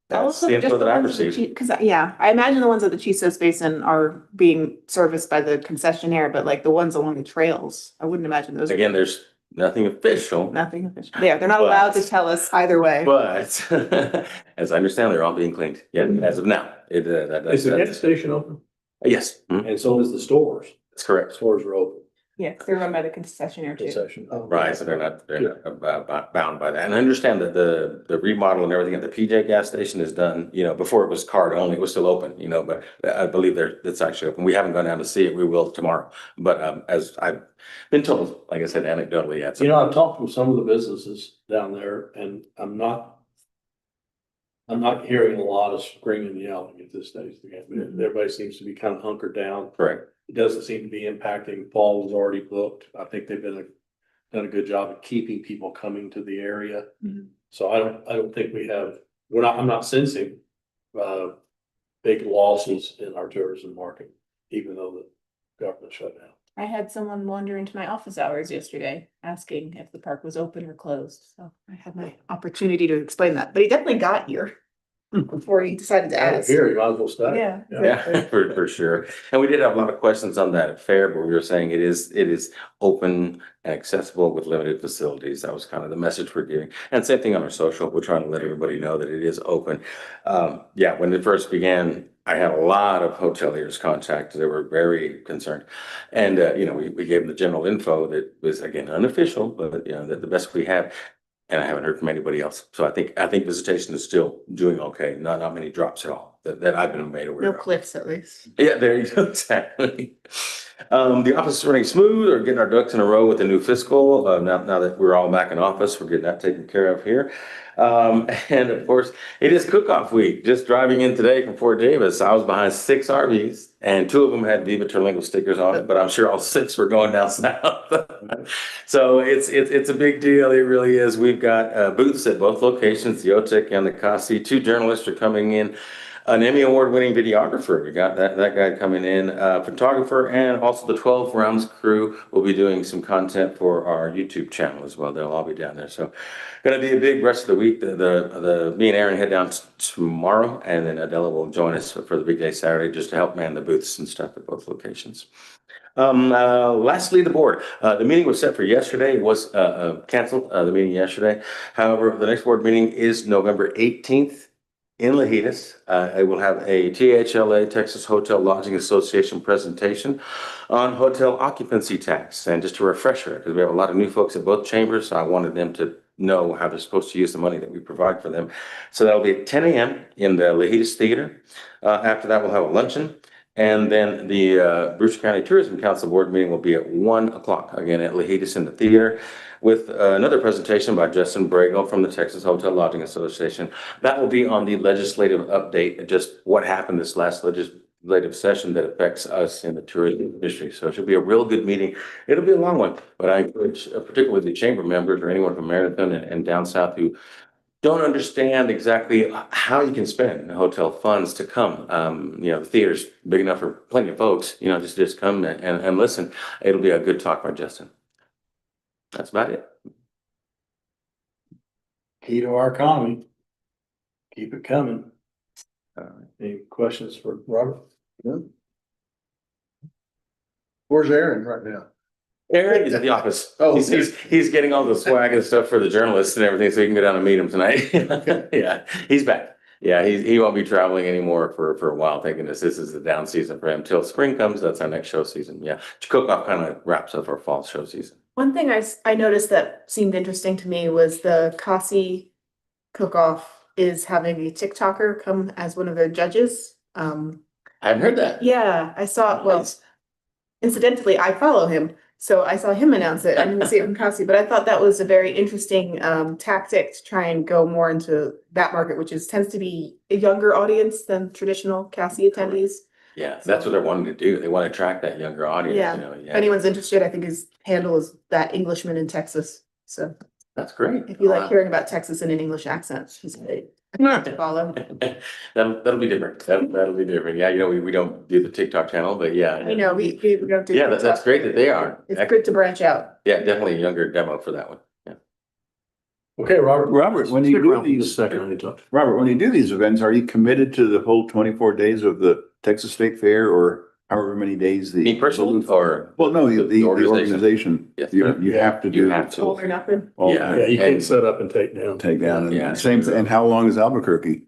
That's Also, the just info the that I ones at the received. Because, yeah, I imagine the ones at the Chisos Basin are being serviced by the concessionaire, but like the ones along the trails, I wouldn't imagine those. Again, there's nothing official, Nothing official. Yeah, they're not allowed to tell us either way. but as I understand, they're all being cleaned. Yeah, as of now. Is the gas station open? Yes, And so is the stores. that's correct. Stores are open. Yeah, they're run by the concessionaire too. Concession. Right, so they're not bound by that. And I understand that the remodel and everything at the PJ gas station is done, before it was card only, it was still open, but I believe it's actually open. We haven't gone down to see it. We will tomorrow. But as I've been told, like I said, anecdotally, yeah. I've talked with some of the businesses down there and I'm not hearing a lot of screaming and yelling at this stage. Everybody seems to be kind of hunkered down. Correct. It doesn't seem to be impacting. Fall was already booked. I think they've done a good job of keeping people coming to the area. Mhm. So I don't think I'm not sensing big losses in our tourism market, even though the government shut down. I had someone wander into my office hours yesterday asking if the park was open or closed. So I had my opportunity to explain that, but he definitely got here before he decided to ask. Here, you might as well stay. Yeah. Yeah, for sure. And we did have a lot of questions on that fair, but we were saying it is open and accessible with limited facilities. That was kind of the message we're giving. And same thing on our social. We're trying to let everybody know that it is open. When it first began, I had a lot of hoteliers contact. They were very concerned. And, we gave them the general info that was, again, unofficial, but, that the best we have. And I haven't heard from anybody else. So I think visitation is still doing okay. Not many drops at all that I've been made aware No of. cliffs at least. Yeah, there you go. Exactly. The office is running smooth. We're getting our ducks in a row with the new fiscal. Now that we're all back in office, we're getting that taken care of here. And of course, it is cook-off week. Just driving in today from Fort Davis, I was behind 6 RVs, and 2 of them had Viva Terlingo stickers on it, but I'm sure all 6 were going down south. So it's a big deal. It really is. We've got booths at both locations, the OTIC and the CASI. 2 journalists are coming in An Emmy Award-winning videographer. We got that guy coming in, photographer, and also the 12 Rounds crew will be doing some content for our YouTube channel as well. They'll all be down there. So gonna be a big rest of the week. Me and Aaron head down tomorrow, and then Adela will join us for the big day Saturday just to help man the booths and stuff at both locations. Lastly, the board. The meeting was set for yesterday, was canceled, the meeting yesterday. However, the next board meeting is November 18th in Lajitas. I will have a THLA, Texas Hotel Lodging Association presentation on hotel occupancy tax. And just a refresher, because we have a lot of new folks at both chambers, so I wanted them to know how they're supposed to use the money that we provide for them. So that'll be at 10 a.m. in the Lajitas Theater. After that, we'll have a luncheon. And then the Brewster County Tourism Council Board meeting will be at 1 o'clock, again at Lajitas in the theater, with another presentation by Justin Bragle from the Texas Hotel Lodging Association. That will be on the legislative update, just what happened this last legislative session that affects us in the tourism industry. So it should be a real good meeting. It'll be a long one, but I encourage, particularly the chamber members or anyone from Marathon and down south who don't understand exactly how you can spend hotel funds to come. The theater's big enough for plenty of folks, just come and listen. It'll be a good talk by Justin. That's about it. Key to our economy. Keep it coming. Any questions for Robert? Where's Aaron right now? Aaron is at the office. Oh, he's getting all the swag and stuff for the journalists and everything, so he can go down and meet him tonight. Yeah, he's back. Yeah, he won't be traveling anymore for a while. Thank goodness this is the down season for him. Till spring comes, that's our next show season. Yeah, Cook-Off kind of wraps up our fall show season. One thing I noticed that seemed interesting to me was the Kasi Cook-Off is having a TikToker come as one of their judges. I haven't heard that. Yeah, I saw, well, incidentally, I follow him. So I saw him announce it. I didn't see it from Kasi, but I thought that was a very interesting tactic to try and go more into that market, which tends to be a younger audience than traditional Kasi attendees. Yeah, that's what they're wanting to do. They want to attract that younger audience. Yeah. If anyone's interested, I think his handle is That Englishman in Texas. So that's great. if you like hearing about Texas in an English accent, he's great to follow. That'll be different. That'll be different. Yeah, we don't do the TikTok channel, but yeah. I know we don't do. Yeah, TikTok. that's great that they are. It's good to branch out. Yeah, definitely a younger demo for that one. Yeah. Okay, Robert, when you do these, second, I need to talk. Robert, when you do these events, are you committed to the whole 24 days of the Texas State Fair or however many days the? Me personally, or? Well, no, the organization. Yes, You have to do. You have All to. or nothing. Yeah. Yeah, you can't And- set up and take down. Take down. Yeah. And same, and how long is Albuquerque?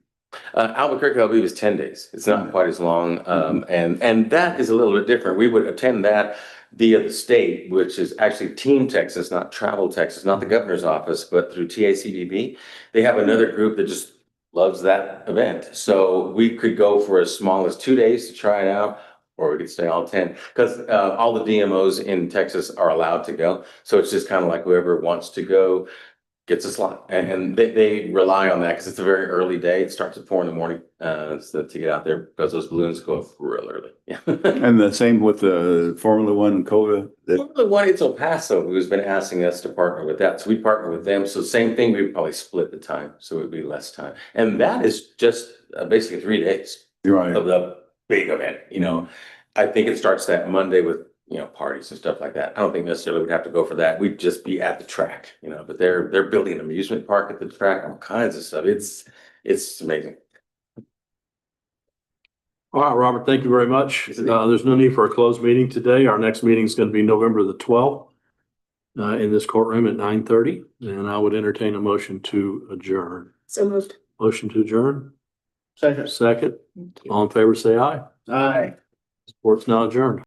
Albuquerque, I believe, is 10 days. It's not quite as long. And that is a little bit different. We would attend that via the state, which is actually Team Texas, not Travel Texas, not the governor's office, but through TACDB. They have another group that just loves that event. So we could go for as small as 2 days to try it out, or we could stay all 10, because all the DMOs in Texas are allowed to go. So it's just kind of like whoever wants to go gets a slot, and they rely on that because it's a very early day. It starts at 4 a.m. So to get out there because those balloons go up real early. Yeah. And the same with the Formula One COVA. Formula One, it's El Paso who's been asking us to partner with that. So we partner with them. So same thing, we'd probably split the time. So it would be less time. And that is just basically 3 days Right. of the big event. I think it starts that Monday with, parties and stuff like that. I don't think necessarily we'd have to go for that. We'd just be at the track, but they're building an amusement park at the track, all kinds of stuff. It's amazing. All right, Robert, thank you very much. There's no need for a closed meeting today. Our next meeting is going to be November the 12th in this courtroom at 9:30, and I would entertain a motion to adjourn. So moved. Motion to adjourn. Second. Second. All in favor, say aye. Aye. Court's now adjourned.